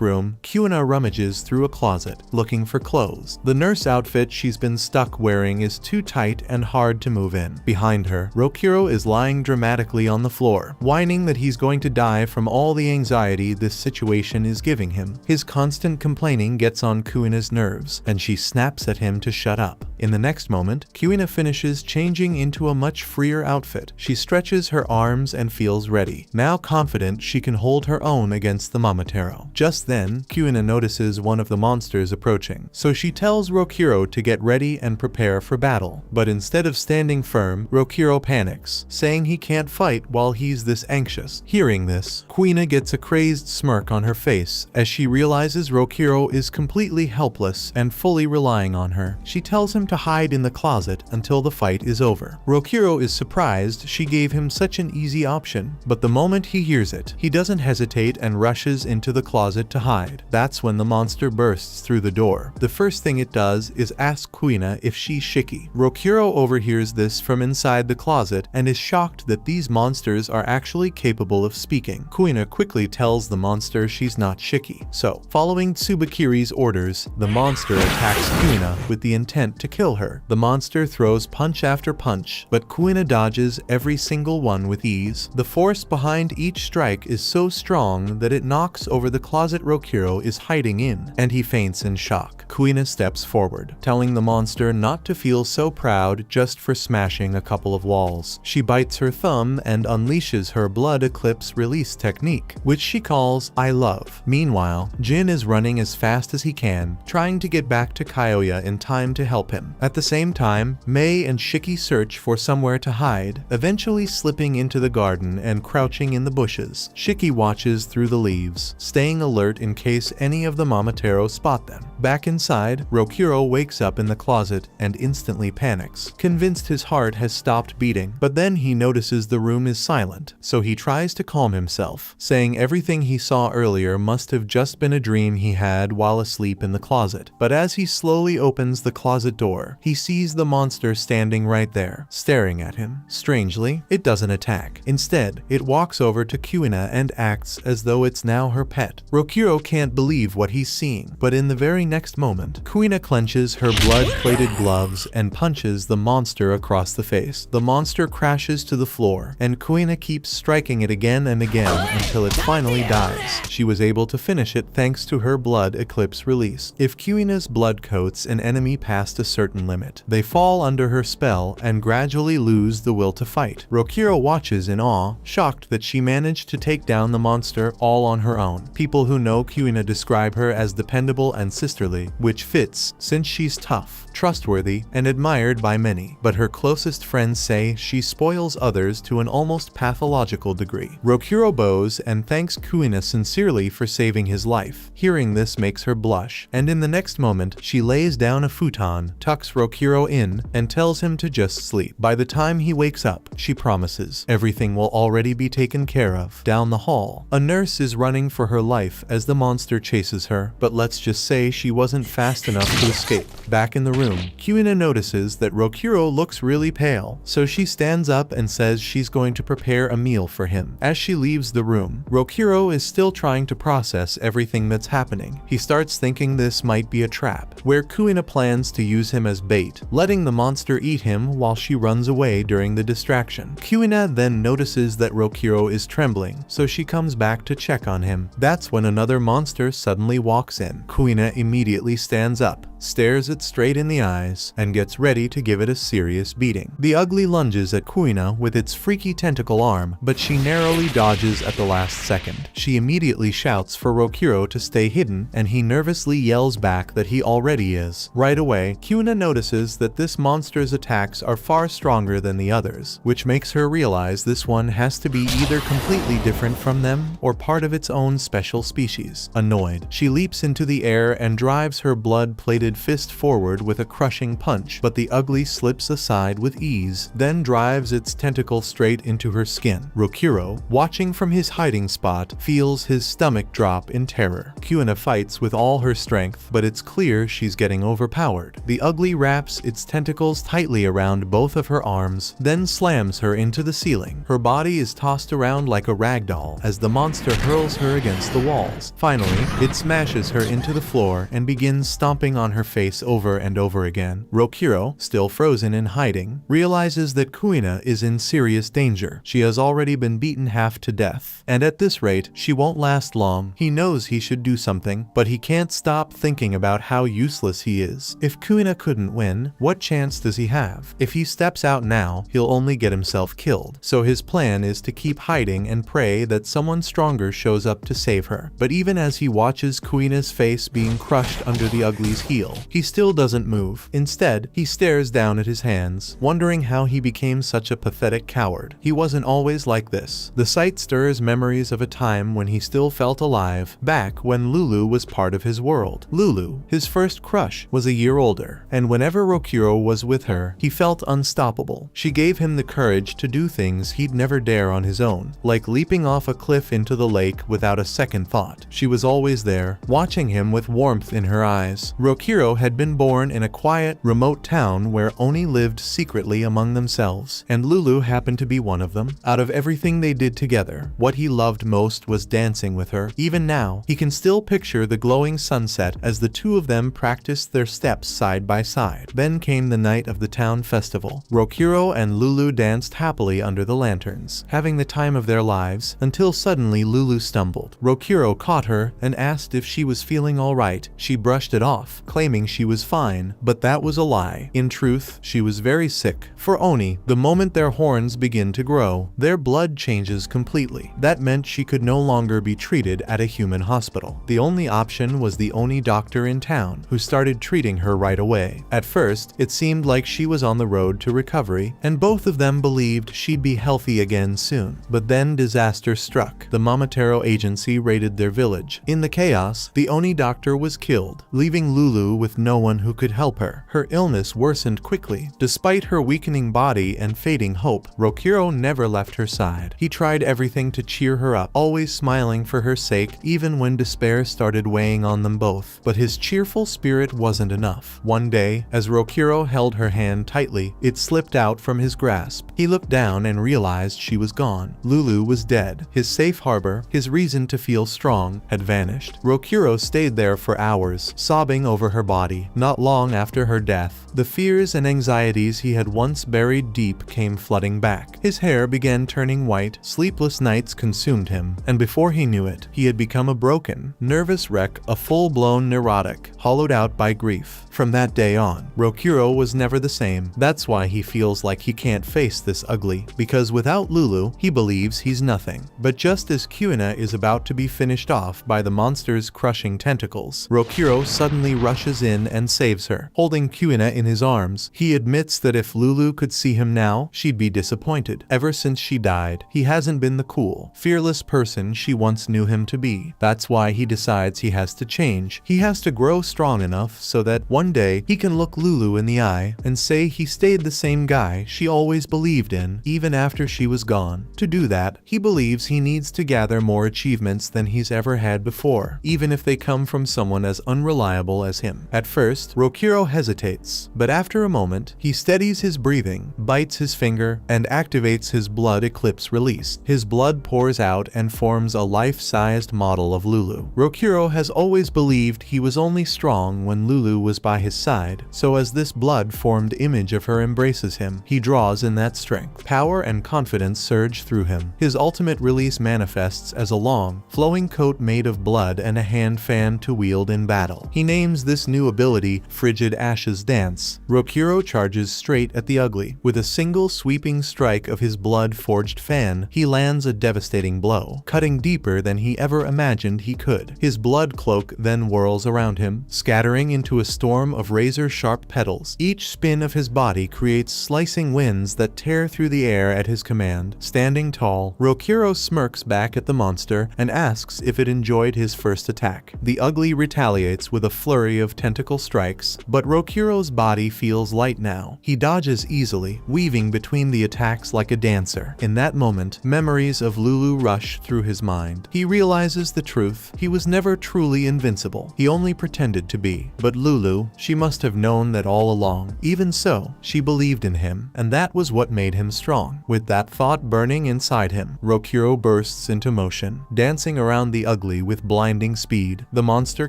room, Kuina rummages through a closet, looking for clothes. The nurse outfit she's been stuck wearing is too tight and hard to move in. Behind her, Rokuro is lying dramatically on the floor, whining that he's going to die from all the anxiety this situation is giving him. His constant complaining gets on Kuina's nerves, and she snaps at him to shut up. In the next moment, Kuina finishes changing into a much freer outfit. She stretches her arms and feels ready, now confident she can hold her own against the Momotaro. Just then, Kuina notices one of the monsters approaching, so she tells Rokuro to get ready and prepare for battle. But instead of standing firm, Rokuro panics, saying he can't fight while he's this anxious. Hearing this, Kuina gets a crazed smirk on her face as she realizes Rokuro is completely helpless and fully relying on her. She tells him to hide in the closet until the fight is over. Rokuro is surprised she gave him such an easy option, but the moment he hears it, he doesn't hesitate and rushes into the closet to hide. That's when the monster bursts through the door. The first thing it does is ask Kuina if she's Shiki. Rokuro overhears this from inside the closet and is shocked that these monsters are actually capable of speaking. Kuina quickly tells the monster she's not Shiki. So, following Tsubakiri's orders, the monster attacks Kuina with the intent to kill her. The monster throws punch after punch, but Kuina dodges every single one with ease. The force behind each strike is so strong that it knocks over the closet Rokuro is hiding in, and he faints in shock. Kuina steps forward, telling the monster not to feel so proud just for smashing a couple of walls. She bites her thumb and unleashes her blood eclipse release technique, which she calls I Love. Meanwhile, Jin is running as fast as he can, trying to get back to Kyoya in time to help him. At the same time, Mei and Shiki search for somewhere to hide, eventually slipping into the garden and crouching in the bushes. Shiki watches through the leaves, staying alert in case any of the Momotaro spot them. Back inside, Rokuro wakes up in the closet and instantly panics, convinced his heart has stopped beating. But then he notices the room is silent, so he tries to calm himself, saying everything he saw earlier must have just been a dream he had while asleep in the closet. But as he slowly opens the closet door, he sees the monster standing right there, staring at him. Strangely, it doesn't attack. Instead, it walks over to Kuina and acts as though it's now her pet. Rokuro can't believe what he's seeing, but in the very next moment, Kuina clenches her blood-plated gloves and punches the monster across the face. The monster crashes to the floor, and Kuina keeps striking it again and again until it finally dies. She was able to finish it thanks to her blood eclipse release. If Kuina's blood coats an enemy past a certain limit, they fall under her spell and gradually lose the will to fight. Rokuro watches in awe, shocked that she managed to take down the monster all on her own. People who know Kuina describe her as dependable and sisterly, which fits since she's tough, trustworthy, and admired by many. But her closest friends say she spoils others to an almost pathological degree. Rokuro bows and thanks Kuina sincerely for saving his life. Hearing this makes her blush, and in the next moment, she lays down a futon, tucks Rokuro in, and tells him to just sleep. By the time he wakes up, she promises everything will already be taken care of. Down the hall, a nurse is running for her life as the monster chases her, but let's just say she wasn't fast enough to escape. Back in the room, Kuina notices that Rokuro looks really pale, so she stands up and says she's going to prepare a meal for him. As she leaves the room, Rokuro is still trying to process everything that's happening. He starts thinking this might be a trap, where Kuina plans to use him as bait, letting the monster eat him while she runs away during the distraction. Kuina then notices that Rokuro is trembling, so she comes back to check on him. That's when another monster suddenly walks in. Kuina immediately stands up, stares it straight in the eyes, and gets ready to give it a serious beating. The ugly lunges at Kuina with its freaky tentacle arm, but she narrowly dodges at the last second. She immediately shouts for Rokuro to stay hidden, and he nervously yells back that he already is. Right away, Kuina notices that this monster's attacks are far stronger than the others, which makes her realize this one has to be either completely different from them or part of its own special species. Annoyed, she leaps into the air and drives her blood-plated fist forward with a crushing punch, but the ugly slips aside with ease, then drives its tentacle straight into her skin. Rokuro, watching from his hiding spot, feels his stomach drop in terror. Kuina fights with all her strength, but it's clear she's getting overpowered. The ugly wraps its tentacles tightly around both of her arms, then slams her into the ceiling. Her body is tossed around like a rag doll as the monster hurls her against the walls. Finally, it smashes her into the floor and begins stomping on her face over and over again. Rokuro, still frozen in hiding, realizes that Kuina is in serious danger. She has already been beaten half to death, and at this rate, she won't last long. He knows he should do something, but he can't stop thinking about how useless he is. If Kuina couldn't win, what chance does he have? If he steps out now, he'll only get himself killed. So his plan is to keep hiding and pray that someone stronger shows up to save her. But even as he watches Kuina's face being crushed under the ugly's heel, he still doesn't move. Instead, he stares down at his hands, wondering how he became such a pathetic coward. He wasn't always like this. The sight stirs memories of a time when he still felt alive, back when Lulu was part of his world. Lulu, his first crush, was a year older, and whenever Rokuro was with her, he felt unstoppable. She gave him the courage to do things he'd never dare on his own, like leaping off a cliff into the lake without a second thought. She was always there, watching him with warmth in her eyes. Rokuro had been born in a quiet, remote town where Oni lived secretly among themselves, and Lulu happened to be one of them. Out of everything they did together, what he loved most was dancing with her. Even now, he can still picture the glowing sunset as the two of them practiced their steps side by side. Then came the night of the town festival. Rokuro and Lulu danced happily under the lanterns, having the time of their lives, until suddenly Lulu stumbled. Rokuro caught her and asked if she was feeling alright. She brushed it off, claiming she was fine, but that was a lie. In truth, she was very sick. For Oni, the moment their horns begin to grow, their blood changes completely. That meant she could no longer be treated at a human hospital. The only option was the Oni doctor in town, who started treating her right away. At first, it seemed like she was on the road to recovery, and both of them believed she'd be healthy again soon. But then disaster struck. The Momotaro agency raided their village. In the chaos, the Oni doctor was killed, leaving Lulu with no one who could help her. Her illness worsened quickly. Despite her weakening body and fading hope, Rokuro never left her side. He tried everything to cheer her up, always smiling for her sake, even when despair started weighing on them both. But his cheerful spirit wasn't enough. One day, as Rokuro held her hand tightly, it slipped out from his grasp. He looked down and realized she was gone. Lulu was dead. His safe harbor, his reason to feel strong, had vanished. Rokuro stayed there for hours, sobbing over her body. Not long after her death, the fears and anxieties he had once buried deep came flooding back. His hair began turning white, sleepless nights consumed him, and before he knew it, he had become a broken, nervous wreck, a full-blown neurotic, hollowed out by grief. From that day on, Rokuro was never the same. That's why he feels like he can't face this ugly, because without Lulu, he believes he's nothing. But just as Kuina is about to be finished off by the monster's crushing tentacles, Rokuro suddenly rushes in and saves her. Holding Kuina in his arms, he admits that if Lulu could see him now, she'd be disappointed. Ever since she died, he hasn't been the cool, fearless person she once knew him to be. That's why he decides he has to change. He has to grow strong enough so that one day he can look Lulu in the eye and say he stayed the same guy she always believed in, even after she was gone. To do that, he believes he needs to gather more achievements than he's ever had before, even if they come from someone as unreliable as him. At first, Rokuro hesitates, but after a moment, he steadies his breathing, bites his finger, and activates his blood eclipse release. His blood pours out and forms a life-sized model of Lulu. Rokuro has always believed he was only strong when Lulu was by his side, so as this blood-formed image of her embraces him, he draws in that strength. Power and confidence surge through him. His ultimate release manifests as a long, flowing coat made of blood and a hand fan to wield in battle. He names this new ability Frigid Ashes Dance. Rokuro charges straight at the ugly. With a single sweeping strike of his blood-forged fan, he lands a devastating blow, cutting deeper than he ever imagined he could. His blood cloak then whirls around him, scattering into a storm of razor-sharp petals. Each spin of his body creates slicing winds that tear through the air at his command. Standing tall, Rokuro smirks back at the monster and asks if it enjoyed his first attack. The ugly retaliates with a flurry of tentacle strikes, but Rokuro's body feels light now. He dodges easily, weaving between the attacks like a dancer. In that moment, memories of Lulu rush through his mind. He realizes the truth. He was never truly invincible. He only pretended to be. But Lulu, she must have known that all along. Even so, she believed in him, and that was what made him strong. With that thought burning inside him, Rokuro bursts into motion, dancing around the ugly with blinding speed. The monster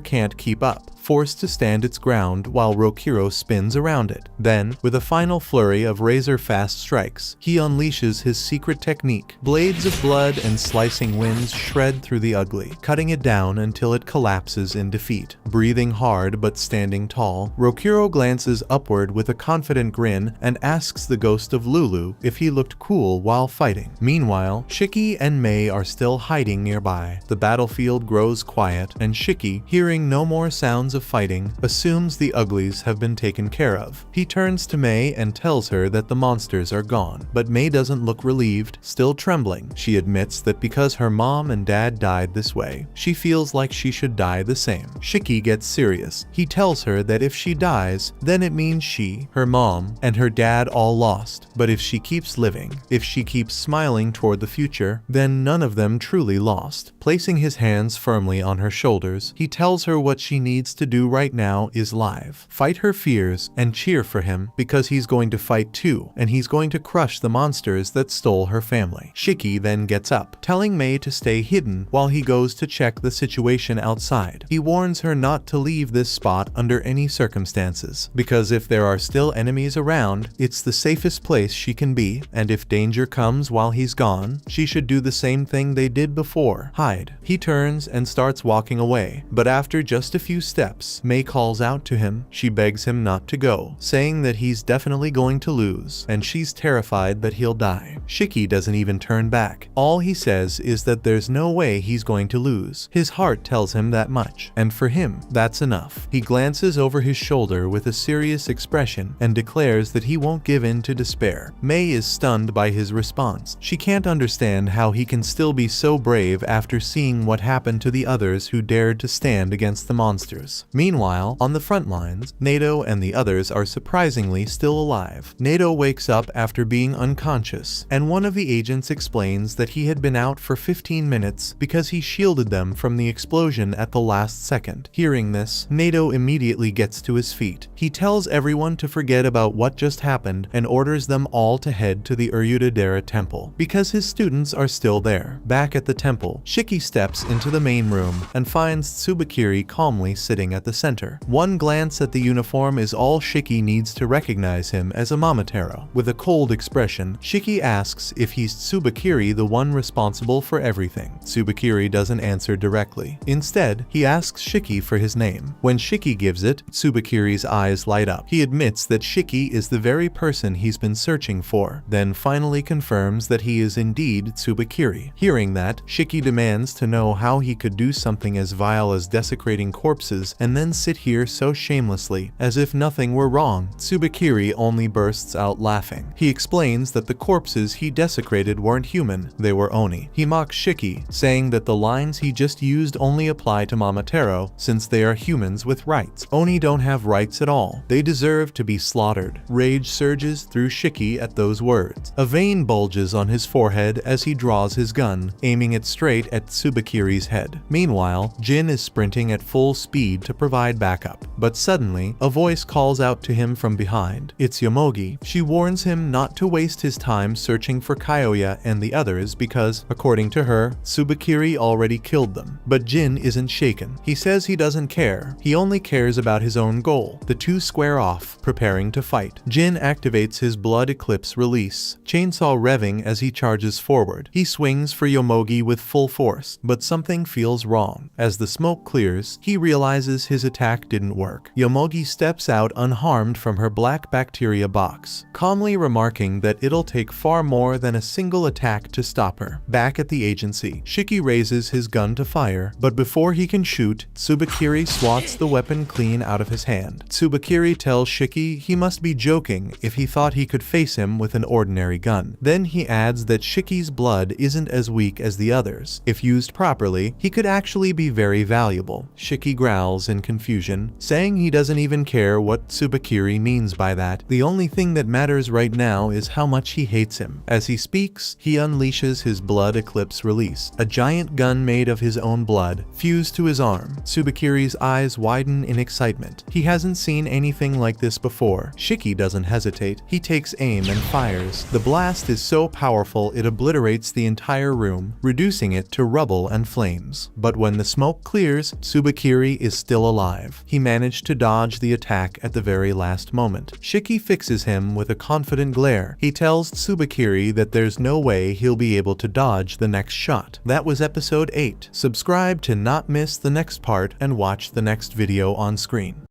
can't keep up, forced to stand its ground while Rokuro spins around it. Then, with a final flurry of razor-fast strikes, he unleashes his secret technique. Blades of blood and slicing winds shred through the ugly, cutting it down until it collapses in defeat. Breathing hard but standing tall, Rokuro glances upward with a confident grin and asks the ghost of Lulu if he looked cool while fighting. Meanwhile, Shiki and Mei are still hiding nearby. The battlefield grows quiet, and Shiki, hearing no more sounds of fighting, assumes the uglies have been taken care of. He turns to Mei and tells her that the monsters are gone, but Mei doesn't look relieved. Still trembling, she admits that because her mom and dad died this way, she feels like she should die the same. Shiki gets serious. He tells her that if she dies, then it means she, her mom, and her dad all lost. But if she keeps living, if she keeps smiling toward the future, then none of them truly lost. Placing his hands firmly on her shoulders, he tells her what she needs to do right now is live. Fight her fears and cheer for him, because he's going to fight too, and he's going to crush the monsters that stole her family. Shiki then gets up, telling Mei to stay hidden while he goes to check the situation outside. He warns her not to leave this spot under any circumstances, because if there are still enemies around, it's the safest place she can be, and if danger comes while he's gone, she should do the same thing they did before, hide. He turns and starts walking away, but after just a few steps, Mei calls out to him. She begs him not to go, saying that he's definitely going to lose, and she's terrified that he'll die. Shiki doesn't even turn back. All he says is that there's no way he's going to lose. His heart tells him that much, and for him, that's enough. He glances over his shoulder with a serious expression and declares that he won't give in to despair. Mei is stunned by his response. She can't understand how he can still be so brave after seeing what happened to the others who dared to stand against the monsters. others. Meanwhile, on the front lines, Nato and the others are surprisingly still alive. Nato wakes up after being unconscious, and one of the agents explains that he had been out for 15 minutes because he shielded them from the explosion at the last second. Hearing this, Nato immediately gets to his feet. He tells everyone to forget about what just happened and orders them all to head to the Uryudadera temple, because his students are still there. Back at the temple, Shiki steps into the main room and finds Tsubakiri calmly sitting at the center. One glance at the uniform is all Shiki needs to recognize him as a Momotaro. With a cold expression, Shiki asks if he's Tsubakiri, the one responsible for everything. Tsubakiri doesn't answer directly. Instead, he asks Shiki for his name. When Shiki gives it, Tsubakiri's eyes light up. He admits that Shiki is the very person he's been searching for, then finally confirms that he is indeed Tsubakiri. Hearing that, Shiki demands to know how he could do something as vile as desecrating corpses and then sit here so shamelessly, as if nothing were wrong. Tsubakiri only bursts out laughing. He explains that the corpses he desecrated weren't human, they were Oni. He mocks Shiki, saying that the lines he just used only apply to Momotaro since they are humans with rights. Oni don't have rights at all. They deserve to be slaughtered. Rage surges through Shiki at those words. A vein bulges on his forehead as he draws his gun, aiming it straight at Tsubakiri's head. Meanwhile, Jin is sprinting at full speed to provide backup. But suddenly, a voice calls out to him from behind. It's Yomogi. She warns him not to waste his time searching for Kyoya and the others because, according to her, Tsubakiri already killed them. But Jin isn't shaken. He says he doesn't care. He only cares about his own goal. The two square off, preparing to fight. Jin activates his Blood Eclipse release, chainsaw revving as he charges forward. He swings for Yomogi with full force, but something feels wrong. As the smoke clears, he realizes his attack didn't work. Yomogi steps out unharmed from her black bacteria box, calmly remarking that it'll take far more than a single attack to stop her. Back at the agency, Shiki raises his gun to fire, but before he can shoot, Tsubakiri swats the weapon clean out of his hand. Tsubakiri tells Shiki he must be joking if he thought he could face him with an ordinary gun. Then he adds that Shiki's blood isn't as weak as the others. If used properly, he could actually be very valuable. Shiki growls in confusion, saying he doesn't even care what Tsubakiri means by that. The only thing that matters right now is how much he hates him. As he speaks, he unleashes his Blood Eclipse release, a giant gun made of his own blood, fused to his arm. Tsubakiri's eyes widen in excitement. He hasn't seen anything like this before. Shiki doesn't hesitate. He takes aim and fires. The blast is so powerful it obliterates the entire room, reducing it to rubble and flames. But when the smoke clears, Tsubakiri is still alive. He managed to dodge the attack at the very last moment. Shiki fixes him with a confident glare. He tells Tsubakiri that there's no way he'll be able to dodge the next shot. That was episode 8. Subscribe to not miss the next part and watch the next video on screen.